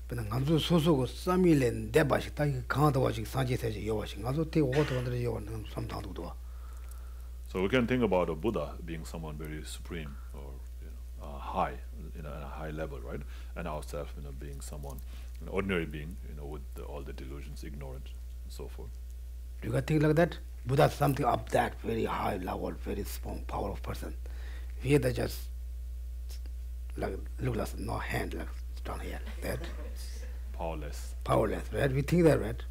근데 간주 소소고 싸밀렌 대바식 다 강하다 와식 상제에서 요와식 간주 대 오도들이 요는 삼당도도. So we can think about a Buddha being someone very supreme or high, at a high level, right? And ourselves, being someone, an ordinary being, with all the delusions, ignorant, and so forth. You can think like that. Buddha is something up that very high level, very strong, powerful person. We are just like look like no hand, like down here, like that. Powerless. Powerless, right? We think that, right?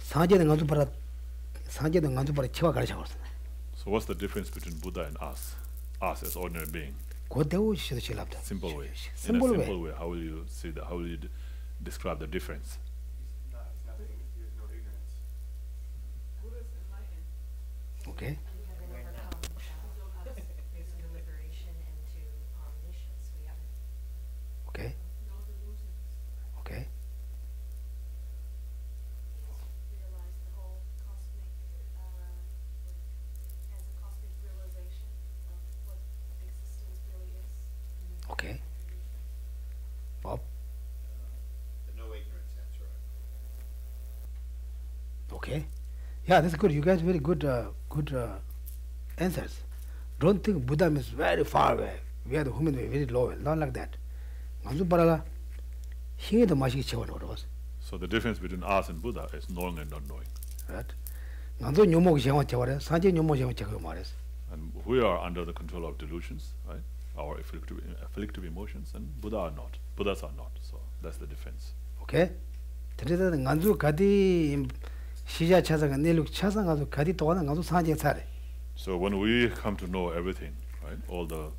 상제는 간주 봐라 치와 가르쳐 버렸어. So what's the difference between Buddha and us? Us as ordinary being. 고대우 시도 실랍다. Simple way. Simple In a way. simple way, how will you see that? How will you describe the difference? He's not, he has no ignorance. Buddha's enlightened. Okay. We haven't overcome through liberation into omniscience. We haven't. Okay. No delusions. Okay. Realized the whole cosmic, as a cosmic realization of what existence really is. Okay. Bob. The no ignorance answer. Okay. Yeah, that's good. You guys very good answers. Don't think Buddha is very far away. We are the human way, very low. Not like that. 간주 봐라. 힘에도 마시기 채워는 어려웠어. So the difference between us and Buddha is knowing and not knowing. Right? 간주 뇨목이 채워 채워래. 상제 뇨목이 채워 채워 말했어. And we are under the control of delusions, right? Our afflictive emotions, and Buddha are not. Buddhas are not. So that's the difference. 오케이? 그래서 간주 가디 시자 차상가 내륙 차상가도 가디 또한 간주 상제 차례. So when we come to know everything, right, all the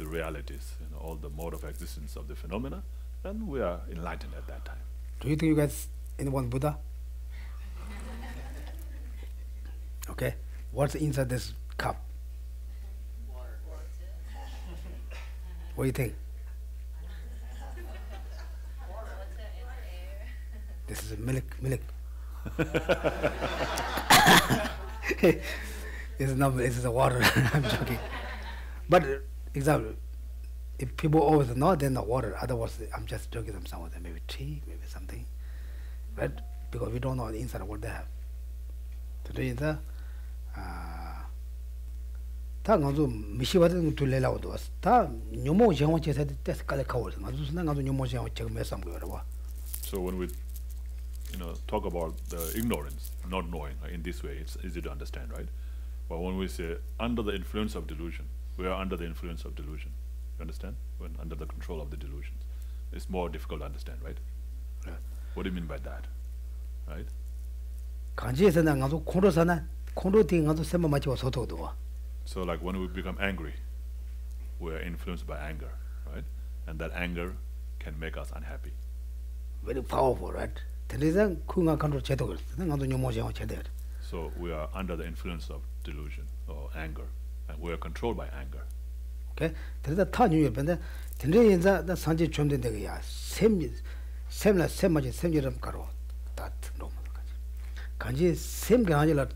realities, all the mode of existence of the phenomena, then we are enlightened at that time. Do you think you guys anyone Buddha? Okay. What's inside this cup? Water. What do you think? This is milk. This is water. I'm joking. But example, if people always know, then the water. Otherwise, I'm just joking them some of them. Maybe tea, maybe something. But because we don't know the inside of what they have. Today is the 다 가서 미시와든 둘레라고 왔어. 다 뇨모 정원 제사 때스 깔래 가워서. 가서 순간 가서 뇨모 정원 지금 몇 삼고 여러 봐. So when we talk about the ignorance, not knowing, in this way, it's easy to understand, right? But when we say under the influence of delusion, we are under the influence of delusion. You understand? When under the control of the delusions, it's more difficult to understand, right? Right. What do you mean by that, right? 간지에서 나 가서 코로사나 코로 띵 가서 셈마 맞고 소도도 와. So like when we become angry, we are influenced by anger, right? And that anger can make us unhappy. Very powerful, right? 대리상 kunga control 제도 그랬어. 나도 뇨모 정원 제대. So we are under the influence of delusion or anger, and we are controlled by anger. 오케이. 대리다 타 뉴에 근데 대리 인자 나 산지 좀 된다고야. 셈라 셈마지 셈이름 가로 다 넘어가지. 간지 셈가 아니라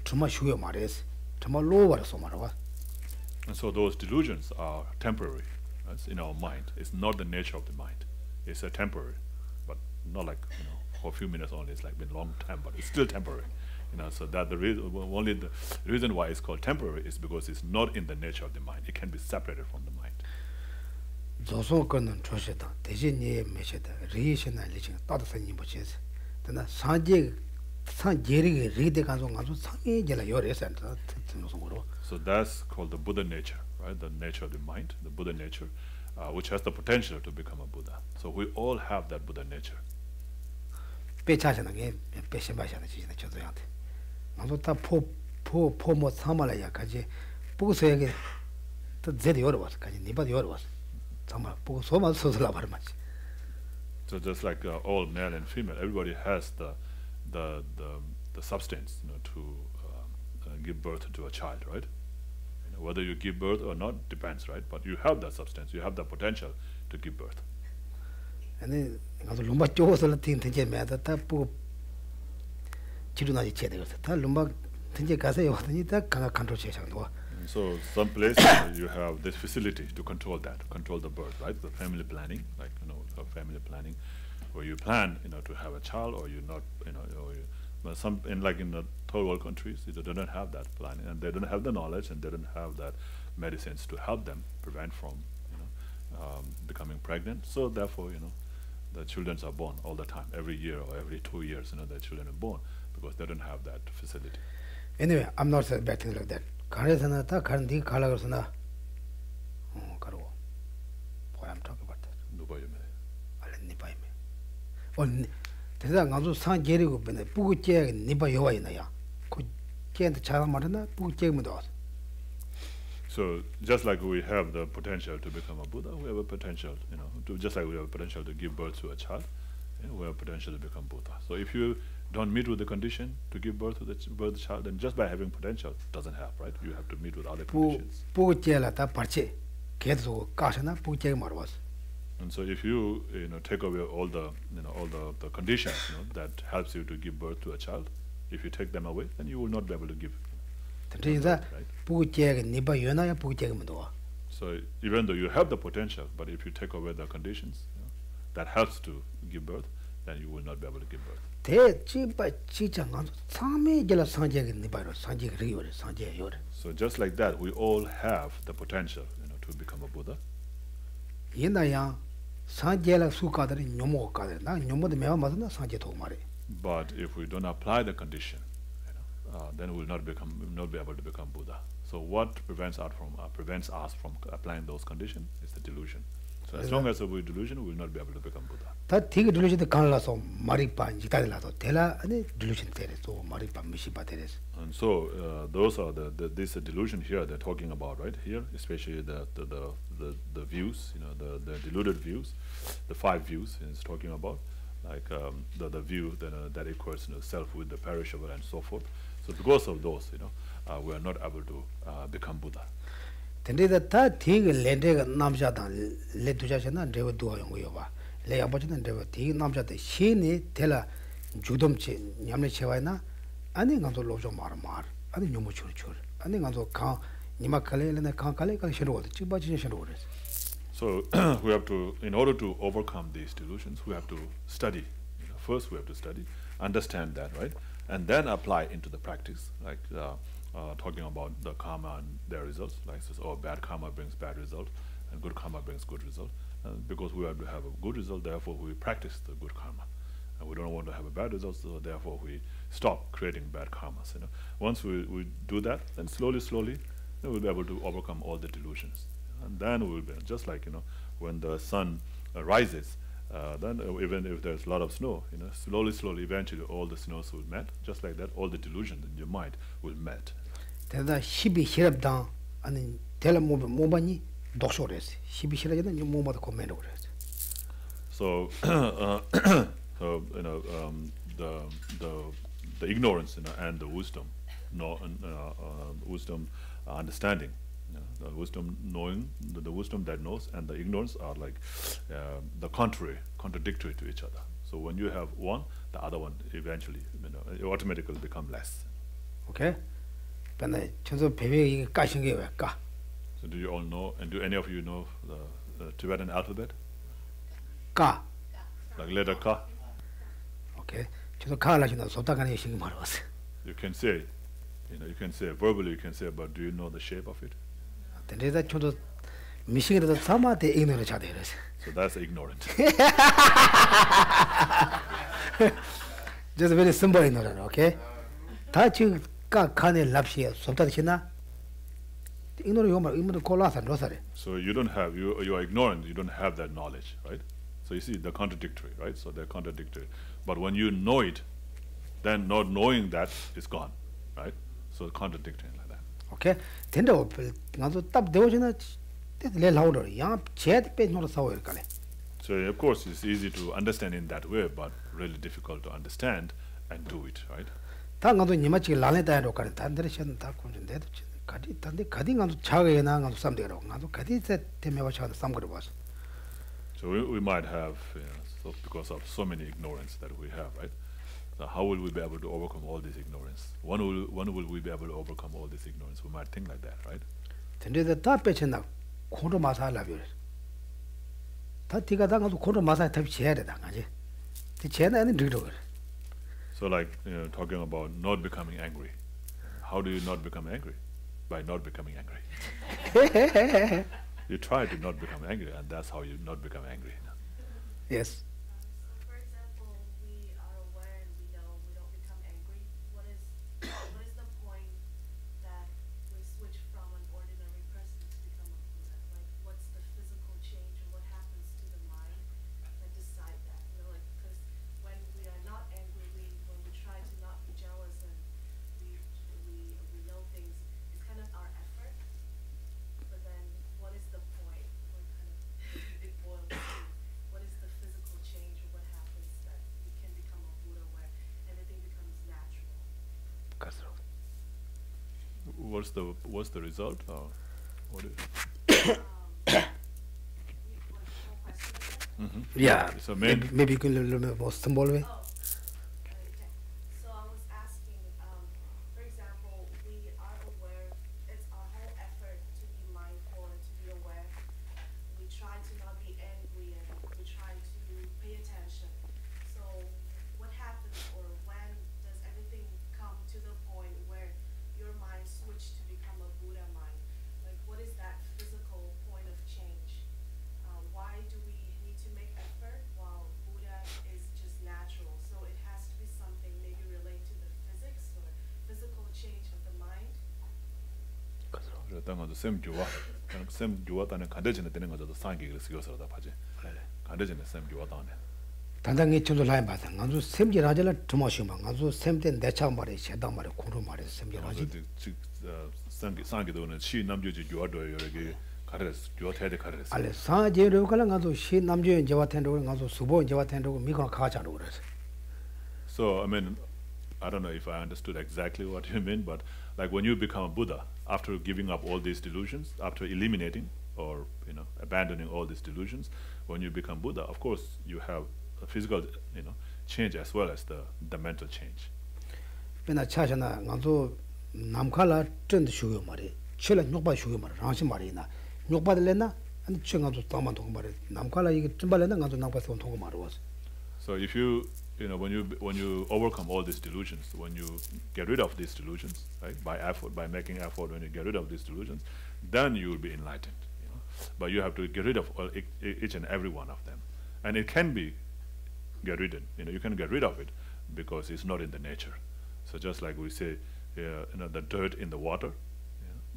정말 쉬워 말했어. 정말 로버서 말아. And so those delusions are temporary. That's in our mind. It's not the nature of the mind. It's a temporary, but not like for a few minutes only. It's like been a long time, but it's still temporary. So that the reason why it's called temporary is because it's not in the nature of the mind. It can be separated from the mind. 조선권은 조세다. 대신에 메시다. 리시나 리싱 따뜻한 님 보시지. 근데 산제 산제리게 리데 간소 상이제라 요래선다. 무슨으로. So that's called the Buddha nature, right? The nature of the mind, the Buddha nature, which has the potential to become a Buddha. So we all have that Buddha nature. 빼차잖아. 게 빼신 바샤는 지지나 저도한테. 나도 다 포모 사말아야 가지 보고서에게 또 제대 열어봤어 가지 니바도 열어봤어 정말 보고 소만 소설라 말마지. So just like all male and female, everybody has the substance, to give birth to a child, right? Whether you give birth or not depends, right? But you have that substance, you have the potential to give birth. 아니 가서 룸바 쪼고서 tintenje 매다 다 보고 지루나지 제대로서 다 룸바 tinje 가서 왔더니 다 강가 컨트롤 세상도. So some place you have this facility to control that, to control the birth, right? The family planning, like family planning, where you plan, to have a child, or you not, or you, but some in the third world countries, they don't have that planning, and they don't have the knowledge, and they don't have that medicines to help them prevent from, becoming pregnant. So therefore, the children are born all the time, every year or every 2 years. The children are born because they don't have that facility. Anyway, I'm not saying bad things like that. 가르쳐나 다 가는데 가라고서나 가로. What I'm talking about that. 누바이메. 알레 니바이메. 대단 가서 산 제리고 ben에 부구제 니바 요와이나야. 그 제한테 잘 말하나 부구제면 돼. So just like we have the potential to become a Buddha, we have a potential, just like we have a potential to give birth to a child, we have potential to become Buddha. So if you don't meet with the condition to give birth to the child, then just by having potential doesn't help, right? You have to meet with other conditions. And so if you take away all the the conditions that helps you to give birth to a child, if you take them away, then you will not be able to give. Right? So even though you have the potential, but if you take away the conditions that helps to give birth, then you will not be able to give birth. So just like that, we all have the potential, to become a Buddha. But if we don't apply the condition, then we will not be able to become Buddha. So what prevents us from applying those conditions is the delusion. So as long as we have delusion, we will not be able to become Buddha. And so those are this delusion here they're talking about, right here, especially the views, the deluded views, the 5 views it's talking about, like the view that equates self with the perishable and so forth. So because of those, we are not able to become Buddha. So we have to, in order to overcome these delusions, we have to study. First we have to study, understand that, right? And then apply into the practice, like talking about the karma and their results, like says, bad karma brings bad result, and good karma brings good result. Because we have to have a good result, therefore we practice the good karma. And we don't want to have a bad result, so therefore we stop creating bad karmas. Once we do that, then slowly, then we'll be able to overcome all the delusions. And then we'll be, just like, when the sun rises, then even if there's a lot of snow, slowly, eventually all the snows will melt. Just like that, all the delusions in your mind will melt. So, the ignorance and the wisdom, wisdom understanding. The wisdom knowing, the wisdom that knows, and the ignorance are like the contradictory to each other. So when you have one, the other one eventually, it automatically become less. Okay? So do you all know, and do any of you know the Tibetan alphabet? Ka. Like letter Ka? Okay. You can say, you can say verbally, you can say, but do you know the shape of it? So that's ignorant. Just very simple ignorant, okay? So you don't have, you are ignorant, you don't have that knowledge, right? So you see, they're contradictory, right? So they're contradictory. But when you know it, then not knowing that is gone, right? So contradicting like that. Okay, tendo ngazo tab deojina le louder yang chet pe no saw kale. So of course it's easy to understand in that way, but really difficult to understand and do it, right? 다 ngazo nimachi lane da ro kale 단들이 션 다 kunjun de 가디 단데 가디 ngazo 차게나 ngazo sam대로 ngazo 가디 세 때문에 와서 삼거려 봐서. So we might have, so because of so many ignorance that we have, right? So how will we be able to overcome all this ignorance? When will we be able to overcome all this ignorance? We might think like that, right? 근데 다 빼친다 코로 마사라비를 다 티가 당가도 코로 마사 답이 해야 되다 가지 티 제나는 리로. So like talking about not becoming angry. How do you not become angry? By not becoming angry. You try to not become angry, and that's how you not become angry. Yes. So for example, we are aware and we know we don't become angry. What is the point that we switch from an ordinary person to become a Buddha? Like, what's the physical change or what happens to the mind that decide that? Like, because when we are not angry, when we try to not be jealous and we know things, it's kind of our effort. But then, what is the point? What kind of it boils to? What is the physical change or what happens that we can become a Buddha where everything becomes natural? What's the result? Or what is Yeah. So maybe you can learn more symbol way. Oh, okay. So I was asking, for example, we are aware, it's our whole effort to be mindful and to be aware. We try to not be angry and we try to pay attention. So what happens or when does everything come to the point where your mind switch to become a Buddha mind? Like, what is that physical point of change? Why do we need to make effort while Buddha is just natural? So it has to be something maybe related to the physics or physical change of the mind. 그래서 샘 주와다는 간대진에 되는 거죠. 상기를 쓰여서다 봐지. 간대진에 샘 주와다네. 단단히 전도 라인 받아. 가서 샘지라질 주마시마. 가서 샘된 내차 말에 세당 말에 고로 말에 샘지라지. 상기도는 시 남주지 주와도 여기 가르스 주와태데 가르스. 알레 사제로 가랑 가서 시 남주인 제와텐도 가서 수보 제와텐도 미건 가자로 그래서. So I mean, I don't know if I understood exactly what you mean, but like when you become a Buddha, after giving up all these delusions, after eliminating or abandoning all these delusions, when you become Buddha, of course you have a physical change as well as the mental change. 맨날 차잖아. 가서 남칼라 쩐 쉬고 말이. 칠은 욕바 쉬고 말이. 당신 말이나. 욕바들래나? 아니 층가도 담만 동 말이. 남칼라 이게 좀 발래나 가서 남바서 동 말이 왔어. So if when you overcome all these delusions, when you get rid of these delusions, right, by making effort, when you get rid of these delusions, then you will be enlightened. But you have to get rid of each and every one of them, and it can be get rid of. You can get rid of it because it's not in the nature. So just like we say, the dirt in the water,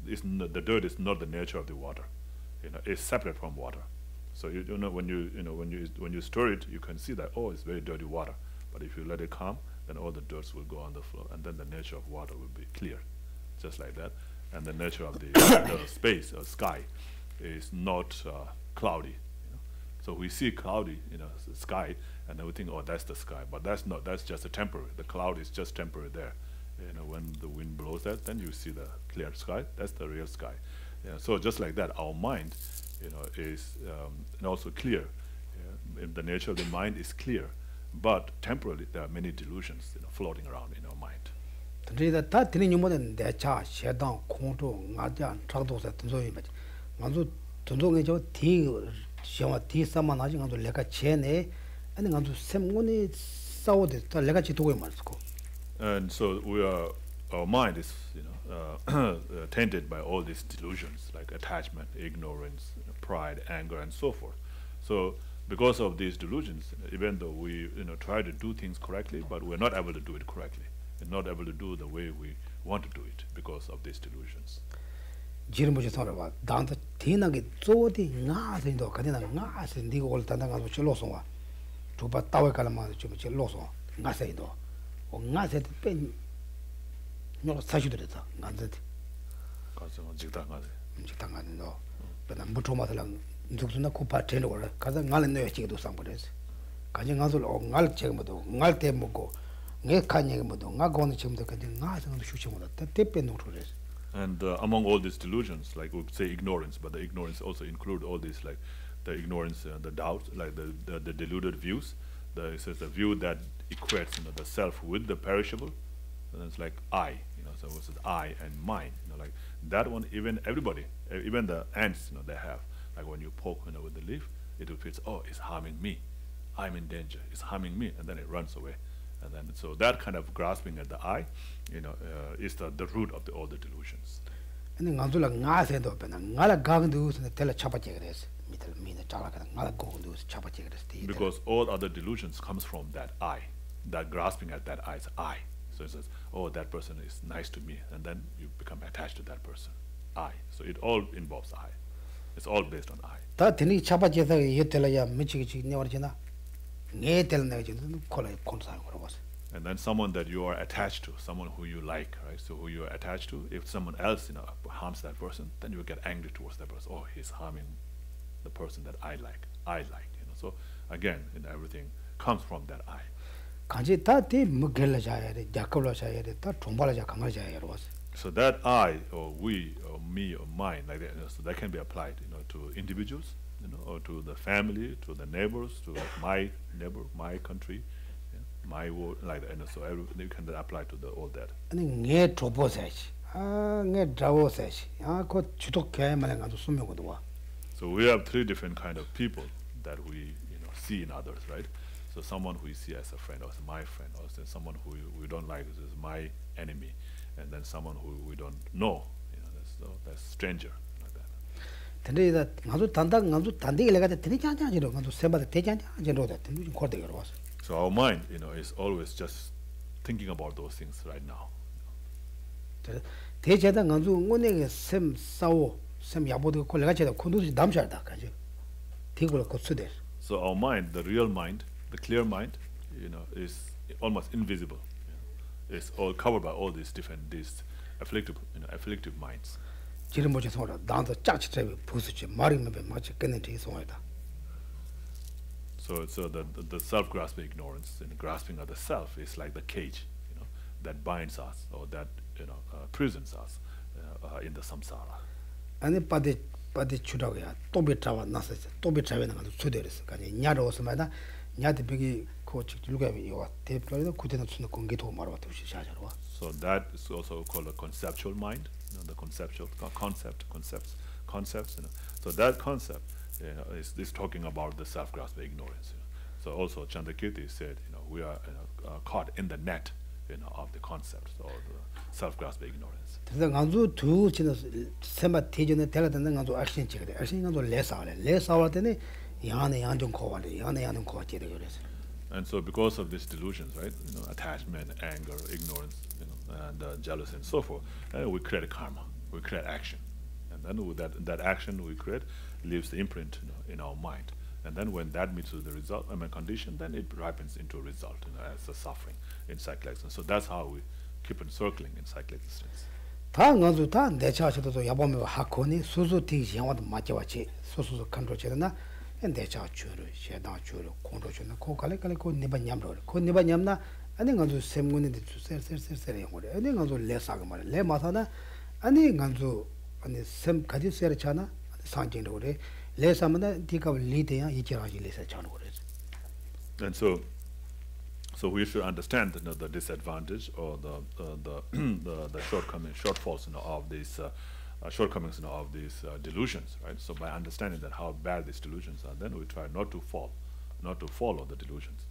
the dirt is not the nature of the water. It's separate from water. So when you store it, you can see that it's very dirty water. But if you let it calm, then all the dirt will go on the floor, and then the nature of water will be clear, just like that. And the nature of the space or sky is not cloudy. So we see cloudy, sky, and then we think, that's the sky. But that's not. That's just a temporary. The cloud is just temporary there. When the wind blows that, then you see the clear sky. That's the real sky. So just like that, our mind, is also clear. The nature of the mind is clear, but temporarily there are many delusions, floating around in our mind. 근데 다 드는 유모는 내차 세당 공도 나자 작도서 등소이 맞지. 가서 등송에 저디 시험아 디 사만 하지 가서 내가 제네 아니 가서 샘문이 싸우데 다 내가 지도고 말고. And so our mind is tainted by all these delusions like attachment, ignorance, pride, anger, and so forth. So because of these delusions, even though we try to do things correctly, but we're not able to do it correctly. We're not able to do the way we want to do it because of these delusions. 지름부터 살아봐. 단다 티나게 쪼디 나서인도 가디나 나서 니고 올 단다 가서 줄로서 와. 두바 따we 갈만 좀 줄로서 나서인도. 나서 뺀 너 사주들이다. 안데. 가서 직당하지. 직당하는 너. 그다음 무토마들랑 누구나 코파 테는 거라. 가서 날은 내 지기도 상버려서. 가정 가서 날 책임도 날 때 먹고 내 칸이도 나 거는 지금도 근데 나서 수치보다 대패 노트를. And among all these delusions, like we say ignorance, but the ignorance also include all these, like the ignorance, the doubts, like the deluded views. It says the view that equates, the self with the perishable, and it's like I, so it says I and mine, like that one. Even everybody, even the ants, they have, like when you poke, with the leaf, it will feel, oh, it's harming me, I'm in danger, it's harming me, and then it runs away. And then, so that kind of grasping at the I, is the root of all the delusions. 근데 간줄라 나세도 배나 나라 강도 텔라 차바제 그래서 미들 미네 자라가 나라 고도 차바제 그래서 Because all other delusions comes from that I, that grasping at that I is I. So it says, oh, that person is nice to me, and then you become attached to that person. I. So it all involves I. It's all based on I. 다 드니 차바제서 예텔라야 미치기 내버리잖아. 네 텔나 지금 콜라 콘사는 거라고 봤어. And then someone that you are attached to, someone who you like, right? So who you are attached to, if someone else, harms that person, then you will get angry towards that person. Oh, he's harming the person that I like. So again, everything comes from that I. 간지 다티 무겔라 자야데 자콜라 자야데 다 총발라 자 강을 자야로 왔어. So that I or we or me or mine, like that, so that can be applied, to individuals, or to the family, to the neighbors, to my neighbor, my country. My word, like that, so you can apply to all that. 아니 네 조보세지. 네 자오세지. 그 주독해만 가도 수명도 와. So we have three different kind of people that we see in others, right? So someone who we see as a friend, or as my friend, or as someone who we don't like is my enemy, and then someone who we don't know, that's stranger, like that. 근데 나도 단대게 내가 되게 잔잔지로 나도 세바데 대잔잔지로 돼. 좀 거대게 와서. So our mind, is always just thinking about those things right now. 대제다 간주 오네게 셈 싸워 셈 야보도 콜레가 제다 콘도지 남샤다 가지. 대고를 거스데. So our mind, the real mind, the clear mind, is almost invisible. It's all covered by all these afflictive minds. 지름 보지 소라 나도 짝치트에 부수지 말이면 맞지 끊는지 소하다. So the self-grasping ignorance and grasping of the self is like the cage, that binds us or that prisons us in the samsara. 아니 빠데 추라고야 또 비트와 나서 또 비트와는 가서 추대랬어. 가니 냐로스마다 냐데 비기 코치 루가미 요 대표는 구대는 쓰는 공기도 말아봤다 시샤자로 와. So that is also called a conceptual mind, the conceptual concepts. So that concept is talking about the self-grasping ignorance. So also Chandrakirti said, we are caught in the net, of the concepts or the self-grasping ignorance. 그래서 간주 두 지는 세마 대전에 대라는 간주 액션 찍으래. 액션 간주 레사할 때는 야네 양좀 거와래. 야네 양좀 거와지래 그래서. And so because of these delusions, right, attachment, anger, ignorance, and jealousy and so forth, we create a karma, we create action. And then with that action we create leaves the imprint in our mind. And then when that meets with the result, condition, then it ripens into a result, as a suffering in cyclic existence. So that's how we keep on circling in cyclic existence. 다 간주 다 내차셔도 야보면 하코니 수수티 양와도 맞지와치 수수 컨트롤체나 내차 주를 셰다 주를 공도주나 고갈래갈래 고 네바냠로 고 네바냠나 아니 간주 셈군인데 세세세세 영어래 아니 간주 레사가 말래 레 마사나 아니 간주 아니 셈 가지 세르잖아 상징으로 그래 레사면은 디가 리데야 이제라지 레사 차는 거래. And so we should understand the disadvantage or the shortfalls of these shortcomings of these delusions, right? So by understanding that how bad these delusions are, then we try not to follow the delusions.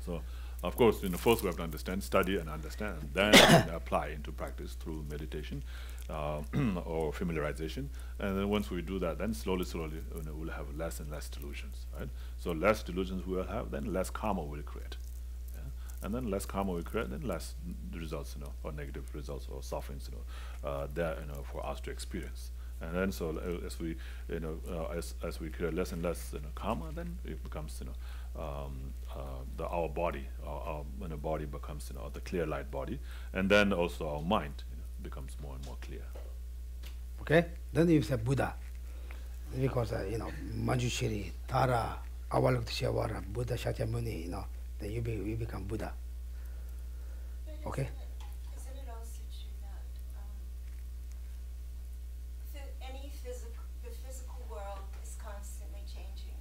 So of course, first we have to understand, study and understand, then apply into practice through meditation or familiarization. And then once we do that, then slowly we'll have less and less delusions, right? So less delusions we will have, then less karma we'll create. And then less karma we create, then less results, or negative results or sufferings, there, for us to experience. And then so as we, as we create less and less karma, then it becomes, our body, when the body becomes the clear light body, and then also our mind becomes more and more clear. Okay, then you say Buddha, because Manjushri, Tara, Avalokiteshvara, Buddha Shakyamuni, then you become Buddha. Okay. Isn't it also true that the physical world is constantly changing,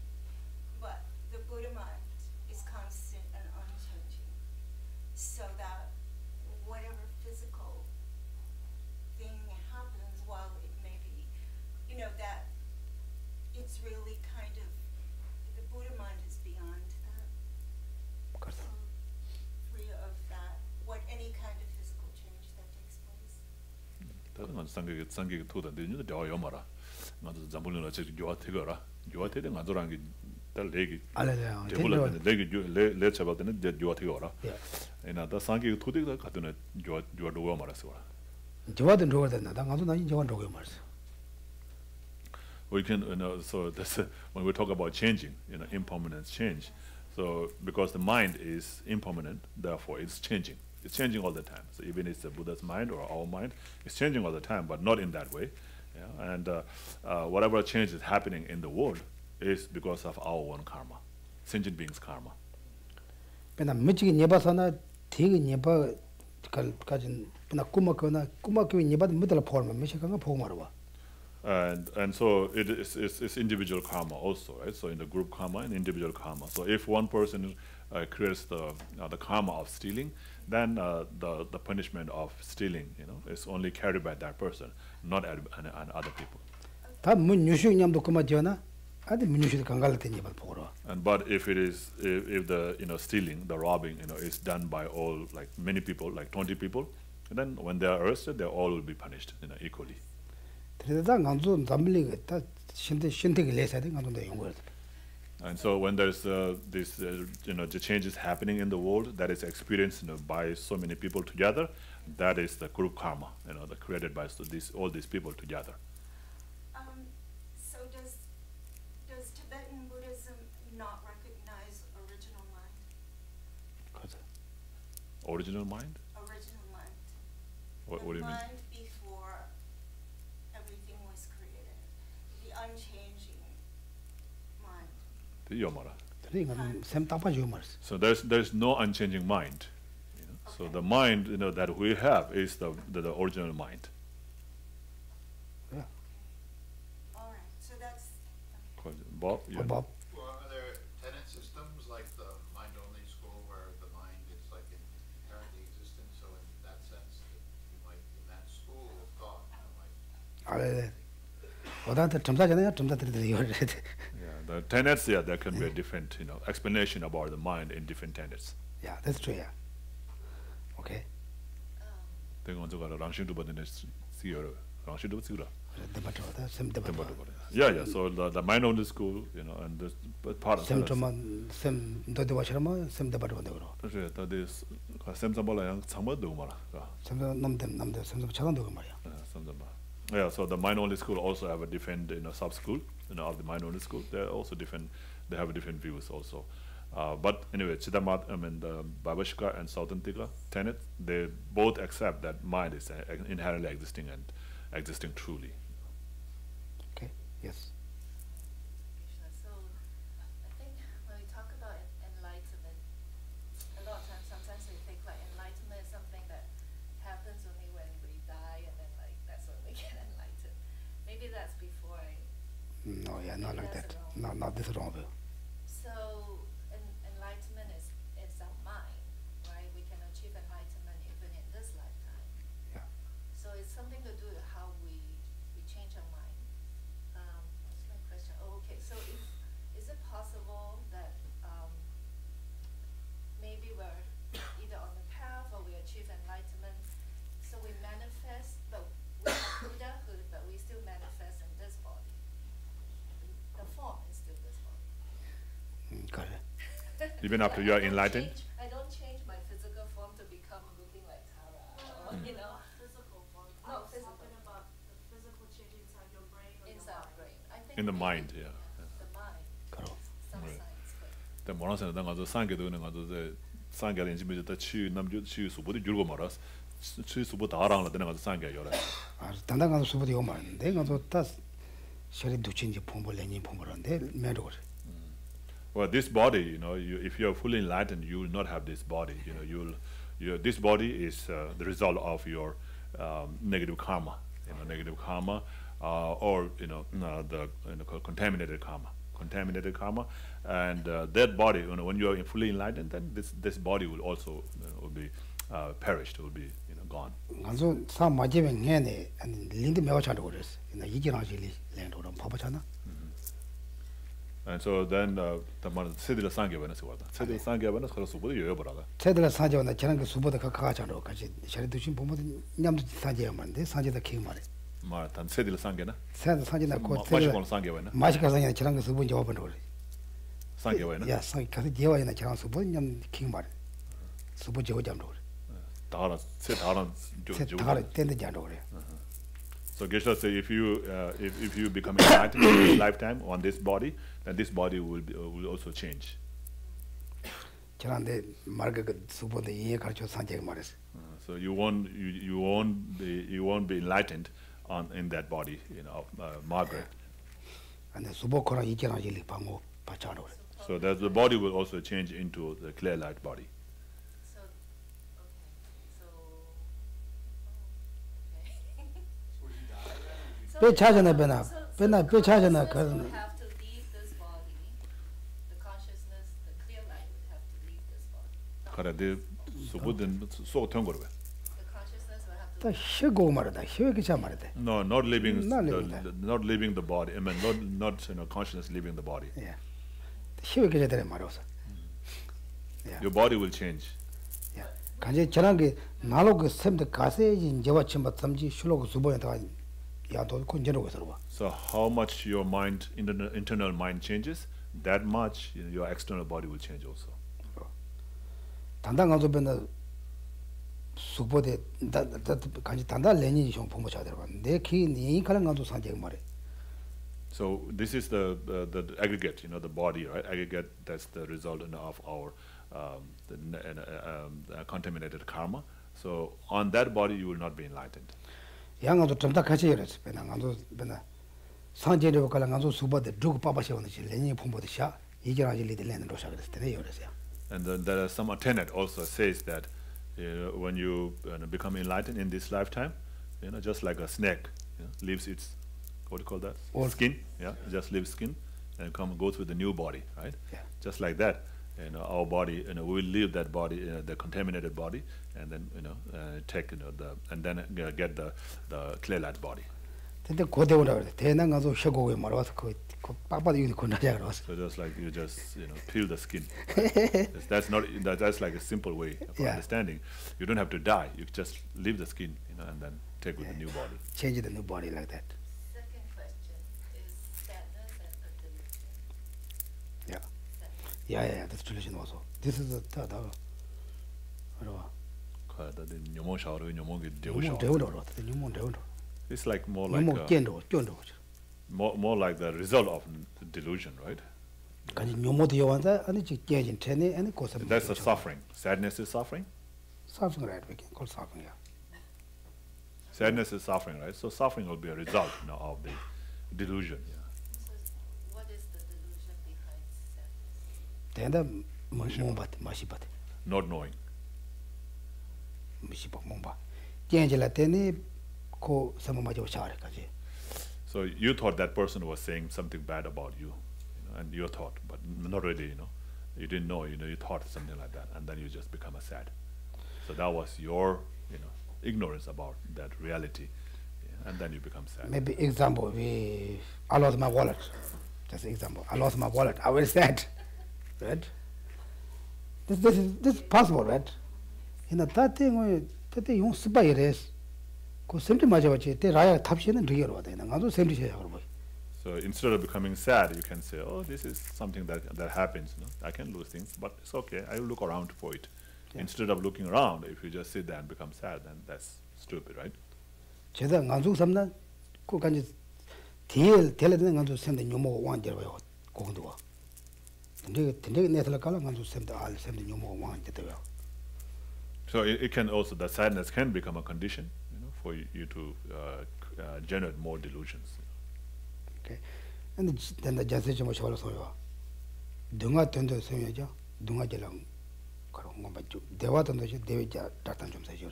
but the Buddha mind is constant and unchanging, so that whatever physical thing happens, while it may be, that it's really kind of, the Buddha mind is beyond that, free of that, any kind of physical change that takes place. 다른 상계 토다 되는 데 요마라. 나도 잠불로 저 요아 태거라. 요아 태데 가져란 게달 레기. 알아요. 레기 레 잡아드는 데 요아 태거라. 예. 나다 상계 토데가 가드는 요아 요아 말았어. 저와든 저와든 나다 가서 나 저와 저거 말았어. We can so this when we talk about changing, impermanence change. So because the mind is impermanent, therefore it's changing. It's changing all the time. So even it's the Buddha's mind or our mind, it's changing all the time, but not in that way. Yeah? And whatever change is happening in the world is because of our own karma, sentient beings' karma. 그나 멋지게 내봐서나 되게 내봐 가진 그나 꾸막거나 꾸막게 내봐도 못들 포함을 몇시간가 보고 말아. And so it's individual karma also, right? So in the group karma and individual karma. So if one person creates the karma of stealing, then the punishment of stealing, is only carried by that person, not and other people. 다 문유식념도 그만지나, 아들 문유식 강갈 때니 말 보러. And but if it is if the stealing, the robbing, is done by all, like many people, like 20 people, then when they are arrested, they all will be punished, equally. 그래서 강조 담블리가 다 신대기 내서야 돼 강조도 연구를. And so when there's this the changes happening in the world that is experienced by so many people together, that is the group karma, the created by all these people together. So does Tibetan Buddhism not recognize original mind? Original mind? Original mind. What do you mean? Mind before everything was created, the unchanging mind. So there's no unchanging mind. So the mind that we have is the original mind. Yeah. All right. So that's. Bob? Yeah. Bob. Well, are there tenet systems like the mind-only school where the mind is like inherently existent? So in that sense, you might in that school of thought, The tenets, there can be a different, explanation about the mind in different tenets. Yeah, that's true. Yeah. Okay. Yeah. So the mind only school, and this part of it. That is Yeah, so the mind only school also have a different sub school, of the mind only school. They're also different. They have different views also. But anyway, Chidamat, the Babashka and Sautantika tenet, they both accept that mind is inherently existing and existing truly. Okay. Yes. So I think when we talk about enlightenment, a lot of times, sometimes we think like enlightenment is something that happens only when we die, and then that's when we get enlightened. Maybe that's before. No, yeah, not like that. No, not this wrong. So enlightenment is our mind, right? We can achieve enlightenment even in this lifetime. Yeah. So it's something to do with how we change our mind. What's my question? Oh, okay. So is it possible that maybe we're either on the path or we achieve enlightenment, so we manifest, but we have Buddhahood, but we still manifest in this body. The form is still this body. Got it. Even after you are enlightened? I don't change my physical form to become looking like Tara, or, Physical form. I No, was physical. talking about the physical change inside your brain or inside your brain. I think In the maybe mind, yeah. the mind. Correct. Some Right. science, but 때 뭐라서 내가 상게 되는 가서 상게 인지미다 치 남주 치 수보도 줄고 말았어. 치 수보 다랑라 되는 가서 상게 열어. 아 단단 가서 수보도 요만 내가 다 셔리 두친지 폼벌레니 폼벌한데 매로 Well, this body, if you are fully enlightened, you will not have this body. This body is the result of your negative karma, negative karma, or the contaminated karma, and that body, when you are fully enlightened, then this body will also will be perished, will be gone. 간소 사 마제면 해네 아니 린드 매워 차도 그랬어. 나 이기랑실이 랜도랑 파파잖아. And so then the man 세들 상게 원해서 왔다. 세들 상게 원해서 그래서 수보도 여여버라가. 세들 사제나 저런 그 수보다 가가잖아. 같이 셔리 두친 보면 냠도 사제야만데 사제다 킹 말해. 단 세들 상게나. 세들 사제나 고 마시고 상게 원해. 마시가 상게 저런 그 수보 저번 그래. 상게 원해. 야 상게 가서 제와이나 저런 수보 냠킹 말해. 수보 저거 잠도 그래. 다라 다라 텐데 잠도 그래. So Geshe says, if you become enlightened in this lifetime on this body, then this body will also change. 저런데 말그 수보데 이해 가르쳐 산제 말했어. So you won't be enlightened in that body, Margaret. 근데 수보 코랑 이제랑 일이 방어 받자로 그래. So that the body will also change into the clear light body. 배 차잖아 배나 배 차잖아 그 have to leave this body. The consciousness, the clear light would have to leave this body. 그래도 수보든 속 된 거로 왜? The consciousness will have to. 다 쉬고 말이다. 쉬게 참 말이다. No, not leaving Not leaving the body. I mean, not consciousness leaving the body. 예. 쉬게 되는 말이었어. Your body will change. 예. 간제 저런 게 나로 그 샘도 가세 이제와 침바 삼지 술로 수보에 다 야도 건전하고 서로. So how much your mind, internal mind changes, that much your external body will change also. 단단 가서 변나 수보데 간제 단단 레니 좀 보모 자들어. 내키니 가는 가도 산제 말에. So this is the aggregate, the body, right? Aggregate, that's the result of our contaminated karma. So on that body you will not be enlightened. 양아도 좀 더 같이 이랬어. 배나가도 배나 산제로 가는 가서 수보데 두고 빠바셔는 지 레니 폼보데 샤 이제랑 일리들 내는 로샤 그랬더니 이랬어요. And then there are some tenet also says that when you become enlightened in this lifetime, just like a snake leaves its, what do you call that? Skin, just leaves skin and go through the new body, right? Yeah. Just like that, our body, we will leave that body, the contaminated body, and then take and then get the clear light body. 근데 고대오라 그래. 대난 가서 쉬고에 말아서 그 빠빠도 이거 건나자 그러서. So just like you just peel the skin. That's like a simple way of understanding. You don't have to die. You just leave the skin, and then take with the new body. Change the new body like that. Second question is sadness and delusion. Yeah, that's delusion also. This is the It's like more like more like the result of delusion, right? That's the suffering. Sadness is suffering. Suffering, right? We can call suffering. Yeah. Sadness is suffering, right? So suffering will be a result of the delusion. Yeah. So what is the delusion behind sadness? Not knowing. So you thought that person was saying something bad about you, and your thought, but not really, you didn't know, you thought something like that, and then you just become sad. So that was your, ignorance about that reality, and then you become sad. Maybe example, I lost my wallet. Just example, I lost my wallet. I was sad, right? This is possible, right? That thing, you spy race. So instead of becoming sad, you can say, oh, this is something that happens. I can lose things, but it's okay. I will look around for it. Yeah. Instead of looking around, if you just sit there and become sad, then that's stupid, right? So it can also, the sadness can become a condition, for you to generate more delusions. Okay, and then the Geshe Ngawang Tenley so dunga tendo semyaja dunga gelong karong ngambaju dewa tendo je deweja datan 좀 세죠.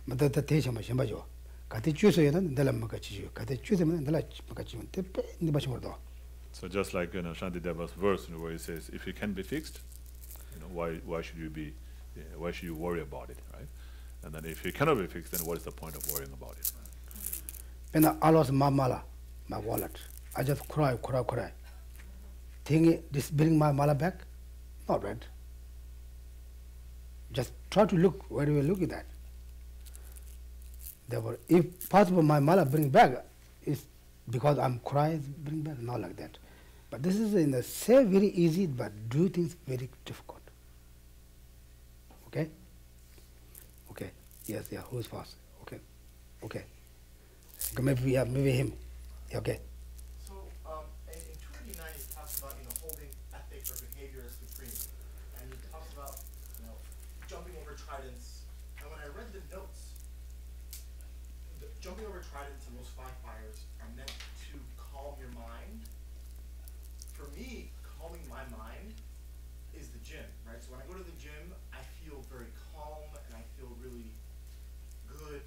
근데 더 대셔마 심바죠. 같이 주소에는 내가 먹지. 같이 주소면 내가 먹지. 대패 네 마시모도. So just like Shantideva's verse where he says, if it can be fixed, why should you be, why should you worry about it, right? And then if it cannot be fixed, then what is the point of worrying about it? And I lost my wallet. I just cry. Think this bring my mala back? Not right. Just try to look where you look at that. Therefore, if possible, my mala bring back is because I'm crying, bring back, not like that. But this is in the say very easy, but do things very difficult. Okay? Okay. Yes, yeah. Who's fast? Okay. Okay. Maybe him. Okay. So in 289 he talks about holding ethics or behavior as supreme, and he talks about jumping over tridents. And when I read the notes, jumping over tridents and those 5 fires are meant to calm your mind. For me, calming my mind is the gym, right? So when I go to the gym, I feel very calm and I feel really good.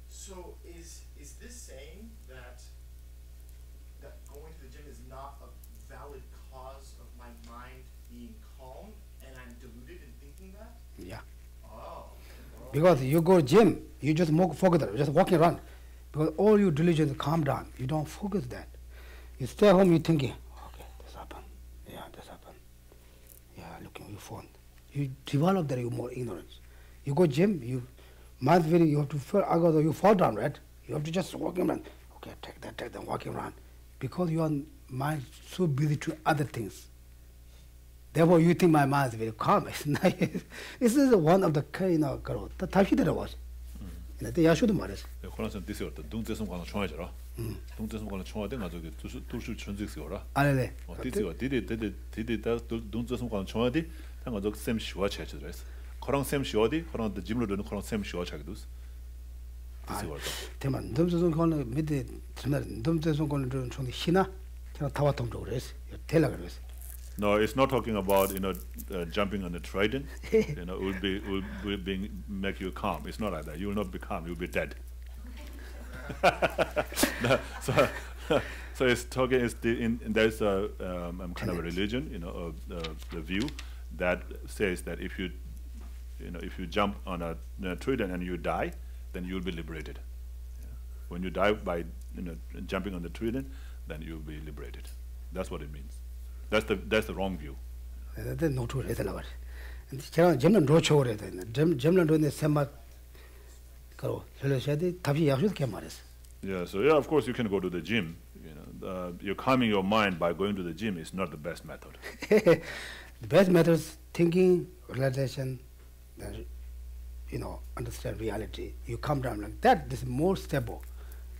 So is this saying that going to the gym is not a valid cause of my mind being calm, and I'm deluded in thinking that? Yeah. Oh. Because you go gym, you just focus, just walking around. Because all your delusions calm down. You don't focus that. You stay home, you're thinking, okay, this happened. Yeah, this happened. Yeah, looking at your phone. You develop that you more ignorance. You go gym, you have to feel, you fall down, right? You have to just walk around. Okay, take that, walking around. Because your mind so busy to other things. Therefore, you think my mind is very calm. It's nice. This is one of the the type that was. The Yashuda Maris. The Koran this year, don't just want to try it. Don't just want to try it. To shoot Chunzix. Ale. This year, did it, don't just want to try it. And I took same shua churches. Koran same shuadi, Koran the Jimlo don't Koran same shua check those. Teman, Dumson call mid Dumson call from the Shina, Tawatom Dores, Telegrams. No, it's not talking about jumping on the trident. Will make you calm. It's not like that. You will not be calm. You will be dead. So it's talking. There's a kind of a religion, the view that says that if you jump on a trident and you die, then you will be liberated. Yeah. When you die by jumping on the trident, then you will be liberated. That's what it means. That's the wrong view. That's not true. It's a lot. And German road show it. German doing the same. Yeah. So yeah, of course you can go to the gym. You're calming your mind by going to the gym is not the best method. The best method is thinking, relaxation, then understand reality. You come down like that. This is more stable.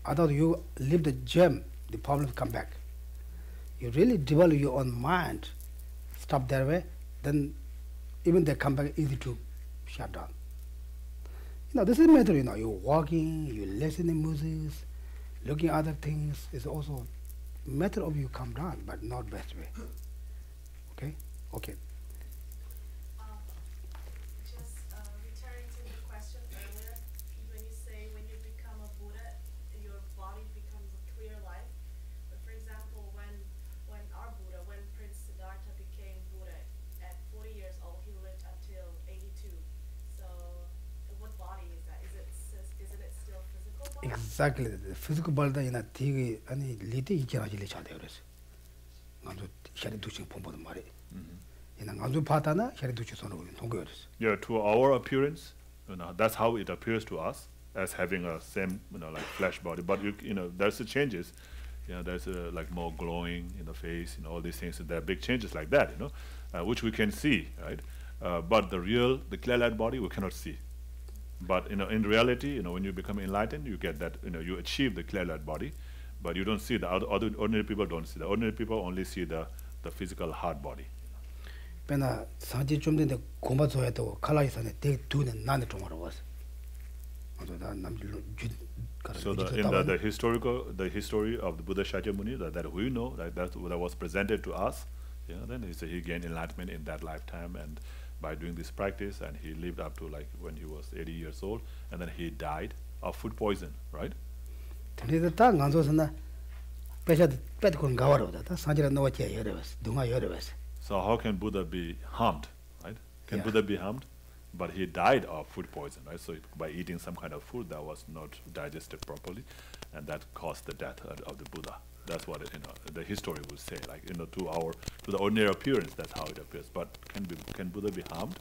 Otherwise, you leave the gym, the problems come back. You really develop your own mind, stop that way, then even they come back easy to shut down. This is a matter, you're walking, you're listening music, looking at other things, is also a matter of you come down, but not best way. Okay? Okay. Just returning to the question earlier, when you say when you become a Buddha, your body becomes a clear light. But for example, when Prince Siddhartha became Buddha at 40 years old, he lived until 82. So, what body is that? Isn't it still physical body? Exactly. The physical body is not 되게 아니 리드 이겨라지를 잘돼 그래서. 나도 샤리 두신 본보는 말이. 나도 파다나 샤리 두신 손으로 동거였어. Yeah, to our appearance, that's how it appears to us as having a same, like flesh body. But there's the changes. There's like more glowing in the face, all these things. There are big changes like that, which we can see, right? But the clear light body we cannot see. But in reality, when you become enlightened, you get that, you achieve the clear light body, but you don't see the ordinary people don't see. The ordinary people only see the the physical hard body. Pena sanji chumde gomba zoya to kala isane te tune nane tomorrow was. So the history of the Buddha Shakyamuni that we know that was presented to us, yeah, then he gained enlightenment in that lifetime, and by doing this practice, and he lived up to like when he was 80 years old, and then he died of food poison, right? So how can Buddha be harmed, right? Can Buddha be harmed? But he died of food poison, right? So by eating some kind of food that was not digested properly, and that caused the death of the Buddha. That's what the history would say. Like to the ordinary appearance, that's how it appears. But can Buddha be harmed?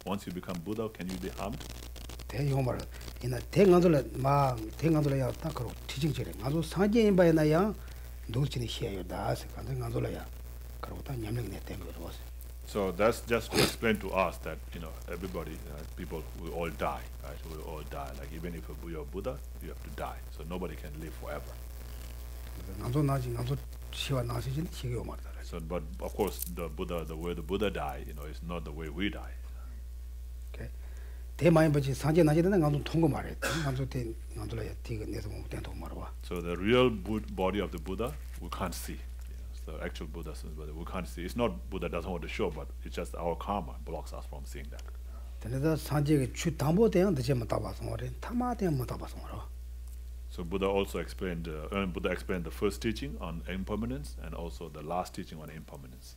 Once you become Buddha, can you be harmed? So that's just to explain to us that everybody, people, we all die, right? We all die. Like even if you're a Buddha, you have to die. So nobody can live forever. So, but of course, the way the Buddha died, is not the way we die. Okay. So the real body of the Buddha we can't see. The actual Buddha, we can't see. It's not Buddha doesn't want to show, but it's just our karma blocks us from seeing that. So Buddha also explained, the first teaching on impermanence and also the last teaching on impermanence.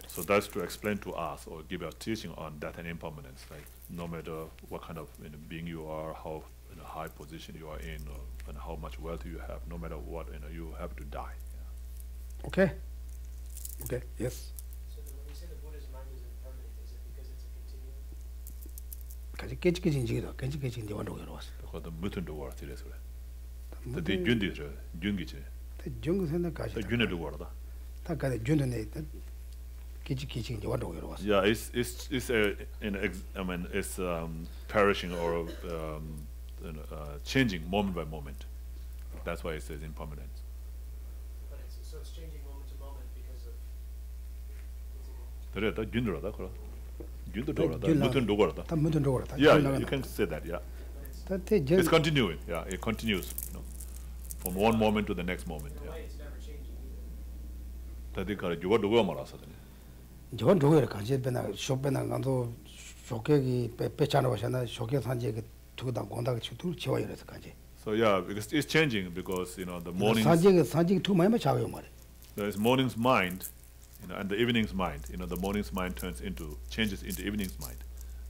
So that's to explain to us or give a teaching on death and impermanence. Like no matter what kind of being you are, how high position you are in, and how much wealth you have, no matter what, you have to die. Yeah. Okay. Okay. Yes. So when you say the Buddha's mind is impermanent, is it because it's a continuum? Because the mutant world is the jungi. The jungi yeah, it's perishing or changing moment by moment. That's why it says impermanence. But it's changing moment to moment because of. Yeah, you can say that. Yeah, it's continuing. Yeah, it continues. From one moment to the next moment. In a way, it's never changing either. So yeah, because it's changing because the morning. There is morning's mind, and the evening's mind. The morning's mind changes into evening's mind.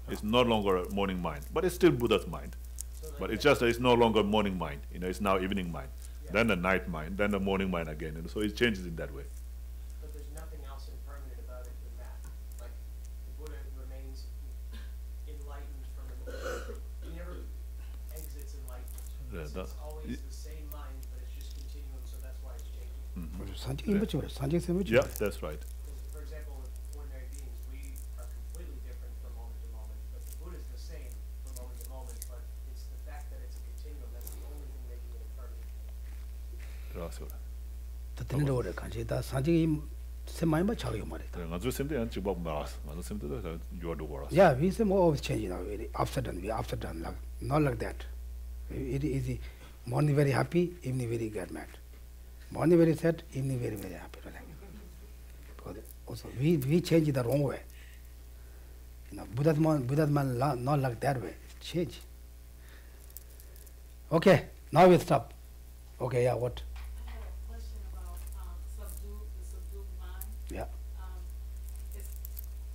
It's no longer a morning mind, but it's still Buddha's mind. But it's just that it's no longer morning mind. It's now evening mind. Yeah. Then the night mind. Then the morning mind again. So it changes in that way. But there's nothing else impermanent about it than that. Like the Buddha remains enlightened from the moment. He never exits enlightenment. It's always the same mind, but it's just continuing. So that's why it's changing. Yeah, that's right. For example, with ordinary beings, we are completely different from moment to moment. But the Buddha is the same from moment to moment. But it's the fact that it's a continuum that's the only thing making it impermanent. Yeah, we say more always changing now, after done, like not like that. It is morning very happy, evening very get mad. Morning very sad, evening very, very happy. Because also we change it the wrong way. Buddha's man not like that way. Change. Okay, now we stop. Okay, yeah, what? I have a question about the subdued mind. Yeah.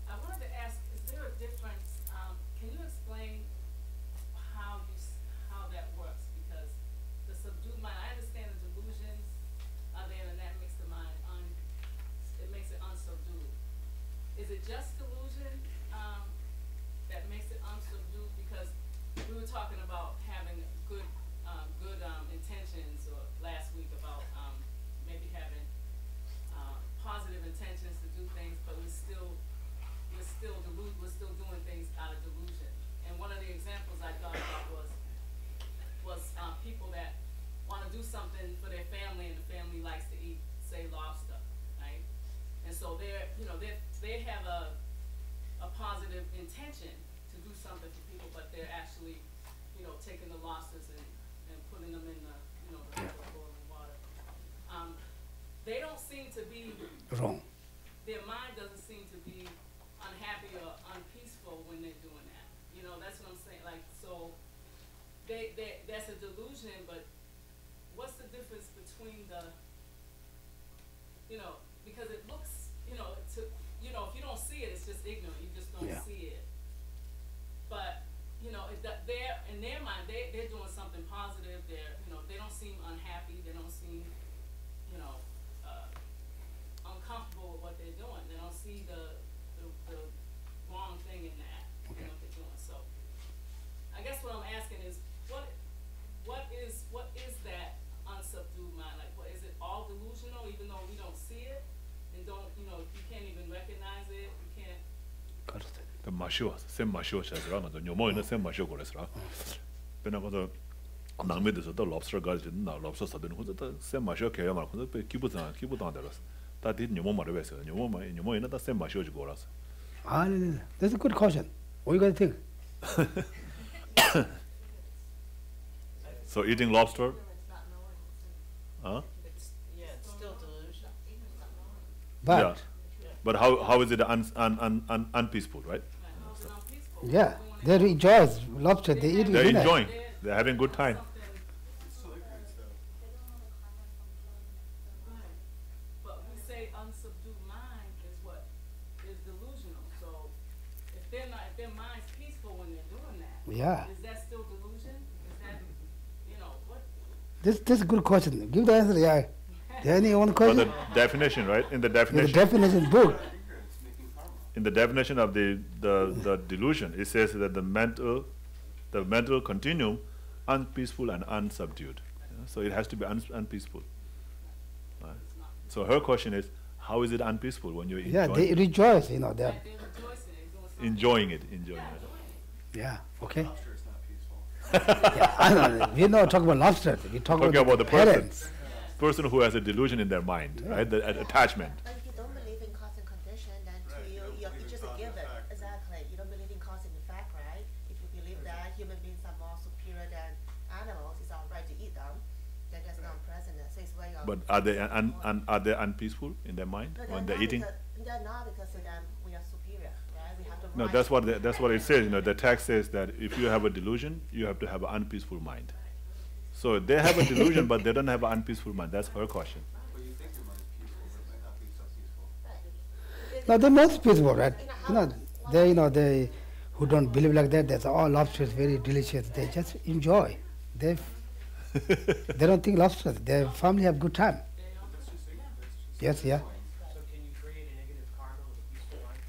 I wanted to ask, is there a difference? Can you explain how that works? Because the subdued mind, I understand the delusions are there, and that makes the mind it makes it unsubdued. Is it just delusion that makes it unsubdued? Because we were talking about having good intentions, or last week about maybe having positive intentions to do things, but we're still doing things out of delusion. And one of the examples I thought about was was people that want to do something for their family, and the family likes to eat, say, lobster, right? And so they're, you know, they have a positive intention to do something for people, but they're actually, you know, taking the lobsters and putting them in the, you know, the boiling water. They don't seem to be Wrong. Their mind doesn't seem to be unhappy or unpeaceful when they're doing that. You know, that's what I'm saying. Like, so that's a delusion, but what's the difference between the, you know, because it looks, you know, if you don't see it, it's just ignorant. You just don't see it. But, you know, they're, in their mind, they're doing something positive. They're, you know, they don't seem unhappy. They don't seem, you know, uncomfortable with what they're doing. They don't see the wrong thing in that, you know, what they're doing. So I guess what I'm asking is, what is that unsubdued mind? Like, what is it, all delusional, even though we don't see it, and don't, you know, you can't even recognize it, you can't. The macho, same macho says, right? The new in the same macho goes, right? When I got the Nangmid is the lobster guys didn't know lobster sudden who's the same macho carry on, keep it on there. That did new moment, new moment, in the same macho go us. Ah, that's a good question. What do you guys think? So eating lobster? Huh? Yeah, it's still delusion. But but how is it unpeaceful, right? yeah, they rejoice. Lobster, they eat. They're enjoying. They're having a good time. But we say unsubdued mind is what is delusional. So if their mind's peaceful when they're doing that, Yeah. is that still delusion? Is that, you know, what? This is a good question. Give the answer. Yeah. Any one But question? the definition, right? In the In definition. the definition book. In the definition of the delusion, it says that the mental continuum, unpeaceful and unsubdued. Yeah, so it has to be unpeaceful. Right? So her question is, how is it unpeaceful when you're Yeah, enjoying they it? rejoice. You know, they're They're rejoicing, they're doing something. Enjoying it, enjoying it. yeah. Okay. Lobster is not peaceful. Yeah, I don't know. We're not talking about lobster. We're talking about the parents. Person who has a delusion in their mind, right? The attachment. But if you don't believe in cause and condition, then to Right, you, you don't believe it's in just a cause and given. effect. Exactly. You don't believe in cause and effect, right? If you believe that human beings are more superior than animals, it's all right to eat them, then that's not present. So it's way of. But are they unpeaceful in their mind No, when they're they're not eating? they're not because to them we are superior, right? We have the No, right that's what it says. You know, the text says that if you have a delusion, you have to have an unpeaceful mind. So they have a delusion, but they don't have an unpeaceful mind. That's her question. But you think your mind's peaceful, but it might not be so peaceful. No, they're most peaceful, right? They who don't believe like that, that's all lobster is very delicious. They just enjoy. They don't think lobster. Their family have good time. That's just ignorant. Yes, yeah. So can you create a negative karma with a peaceful mind?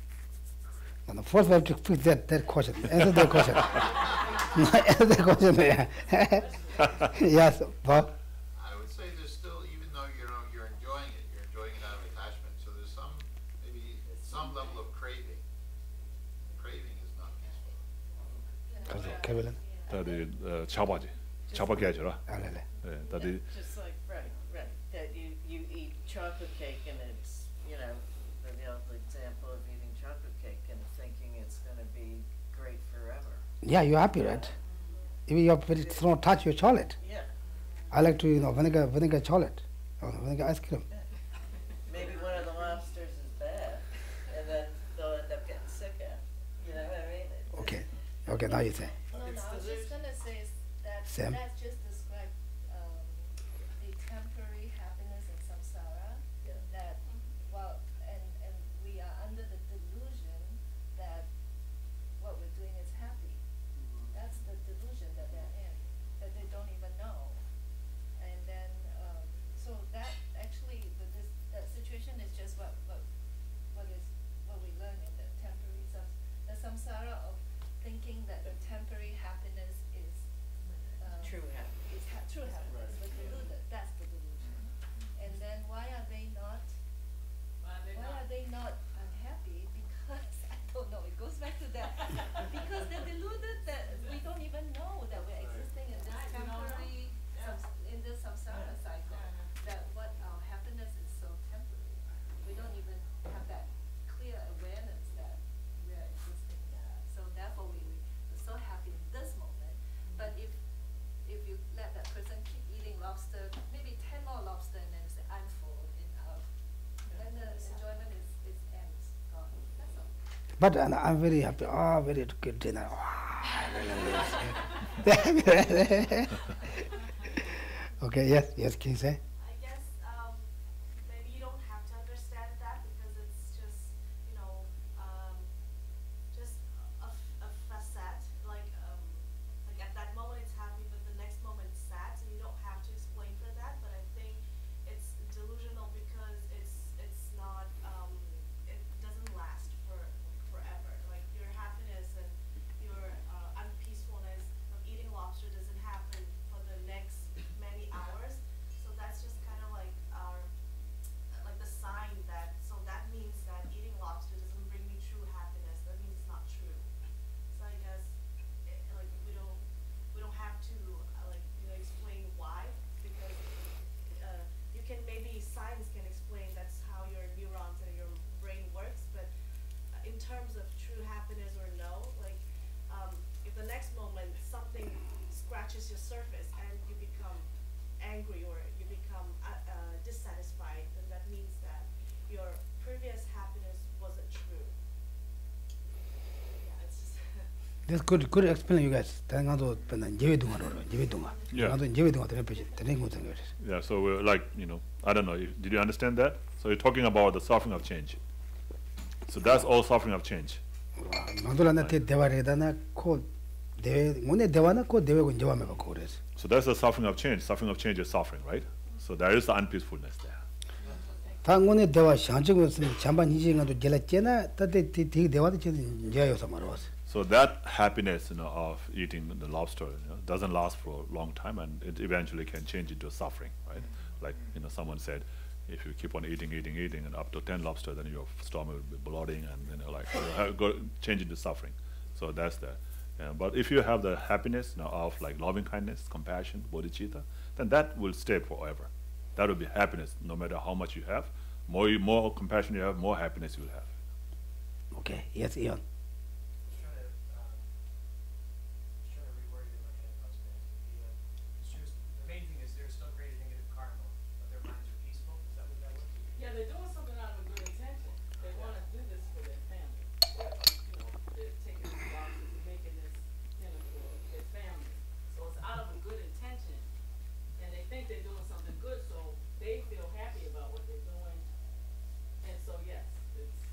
And first we have to fix that question. Answer that question. Answer that question. Yeah. Yes, Bob. I would say there's still, even though you're enjoying it out of attachment. So there's maybe some level of craving. Craving is not peaceful. Kevin. 다들 차바게 하죠. 네, 다들 Just like, right, that you eat chocolate cake and it's, you know, the example of eating chocolate cake and thinking it's going to be great forever. Yeah, you're happy, right? Even you very strong touch your chocolate. Yeah. I like to, vinegar chocolate, or vinegar ice cream. Maybe one of the lobsters is bad, and then they'll end up getting sick after. You know what I mean? Okay, now you say. No, I was just gonna say is that Sam? that just describe the temporary happiness and samsara. Yeah. That and we are under the delusion that what we're doing is happy. That's the delusion that they're in, that they don't even know. And then so that actually that situation is just what we learn in the temporary the samsara of thinking that the temporary happiness is True happiness. true happiness, but deluded. That's the delusion. And then why are they not unhappy? Because I don't know. It goes back to that. Because they're deluded that we don't even know that we're existing in this temporary samsara cycle, that what our happiness is so temporary. We don't even have that clear awareness that we are existing in that. So therefore we're so happy in this moment. But if you let that person keep eating lobster, maybe 10 more lobster, and then say, I'm full, enough, then the enjoyment is ends, gone. That's all. But I'm very happy. Oh, very good dinner. Okay, yes, can you say? I guess maybe you don't have to understand that because it's just, just a facet. Like at that moment it's happy, but the next moment it's sad, and you don't have to explain for that. But I think it's delusional because it's not it doesn't last forever. Like your happiness and your unpeacefulness of eating lobster doesn't happen for the next many hours. So that's just kind of like like the sign that, so that means that eating lobster doesn't bring me true happiness. That means it's not true. So I guess like we don't have to explain why, because you can, maybe science can explain that's how your neurons and your brain works, but in terms of true happiness or no, like if the next moment something scratches your surface and you become angry or you become dissatisfied, then that means that your previous happiness wasn't true. Yeah, it's just That's good explanation, you guys. Yeah, so we're like, I don't know, did you understand that? So you're talking about the suffering of change. So that's all suffering of change. So that's the suffering of change. Suffering of change is suffering, right? So there is the unpeacefulness there. So that happiness, of eating the lobster, doesn't last for a long time, and it eventually can change into suffering, right? Like, someone said, if you keep on eating, and up to 10 lobster, then your stomach will be bloating, and change into suffering. So that's that. But if you have the happiness of like loving kindness, compassion, bodhicitta, then that will stay forever. That will be happiness, no matter how much you have. More compassion you have, more happiness you will have. Okay, yes, Ian. Trying to reword it in my head if I was going to ask you. It's just, the main thing is there's still great negative karma, but their minds are peaceful. Is that what that was? Yeah, they're doing something out of a good intention. They want to do this for their family. They're taking these boxes and making this dinner for their family. So it's out of a good intention, and they think they're doing something good, so they feel happy about what they're doing. And so yes, it's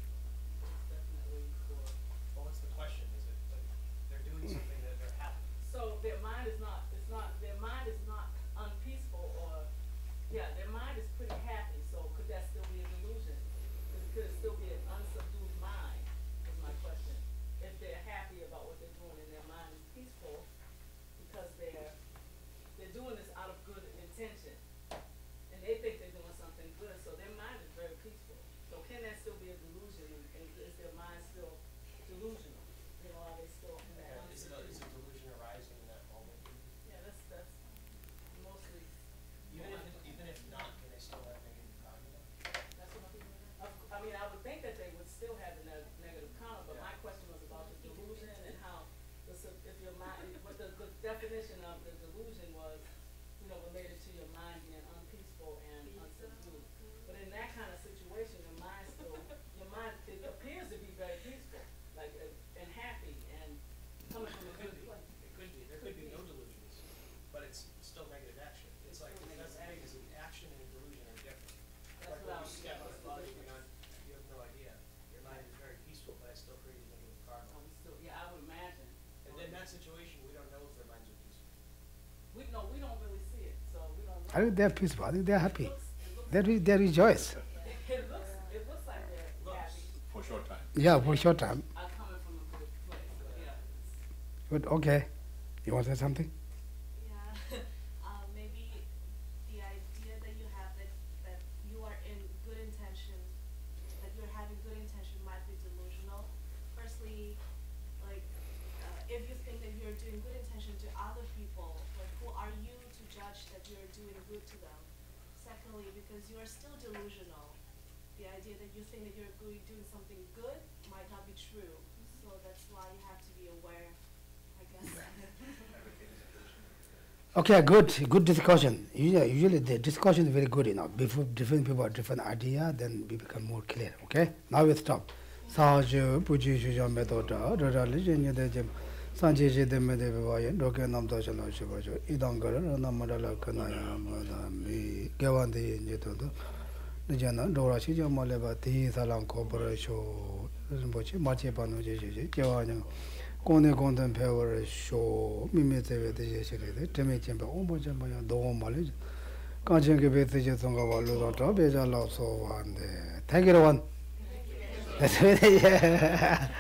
definitely for. Well, what's the question? Is it like they're doing something that they're happy? So their mind is not, their mind is not unpeaceful, or, their mind is pretty happy, so could that still be a delusion? Could it still be an unsubdued mind, is my question. If they're happy about what they're doing and their mind is peaceful, because they're doing this out of good intention, and they think they're doing something good, so their mind is very peaceful. So can that still be a delusion, and is their mind still delusional? Are they still in that Is a delusion arising in that moment? Yeah, that's mostly. Even if not, can they still have negative karma? That's what I'm thinking. I mean, I would think that they would still have the negative karma, but my question was about the delusion and how, if your mind, what the definition of the delusion was, related to your mind being unpeaceful and unsubdued. But in that kind of situation, your mind, it appears to be very peaceful, like, and happy, and coming from a good place. It could be. There could be no delusions, but it's still negative action. It's like, that's the thing, is an action and a delusion are different. That's Like what I when you was step on a body, thinking. you have no idea. Your mind is very peaceful, but it's still creating negative karma. I would imagine. And in that situation, we don't know if their minds are peaceful. We don't really see it, so we don't know. I think they're peaceful. I think they're happy. It looks They rejoice. It looks like they're happy. For a short time. Yeah, for a short time. I'm coming from a good place, but yeah. But okay. You want to say something? Yeah, maybe the idea that you have that you are in good intention, that you're having good intention might be delusional. Firstly, like if you think that you're doing good intention to other people, like who are you to judge that you're doing good to them. Secondly, because you are still delusional. The idea that you think that you're doing something good might not be true. So that's why you have to be aware, I guess. Okay, good discussion. Usually the discussion is very good, Before different people have different idea, then we become more clear. Okay, now we stop. Saju puji shuja metoda, dora lijen de jem, sanjeje de mede bewaye, doke nam doja no shubajo, idangara namadala kanaya madami, gawandi nyeto, nijana dora shija maleba ti salang kobra sho, bochi mache pano jeje, jawanya. Kone konten pewer show, mimete de yeshere, temechemba, omojamba, do malage. Kanchen ke bete Tsongkhapa Lotus, beja lao so one. Thank you, everyone. That's it.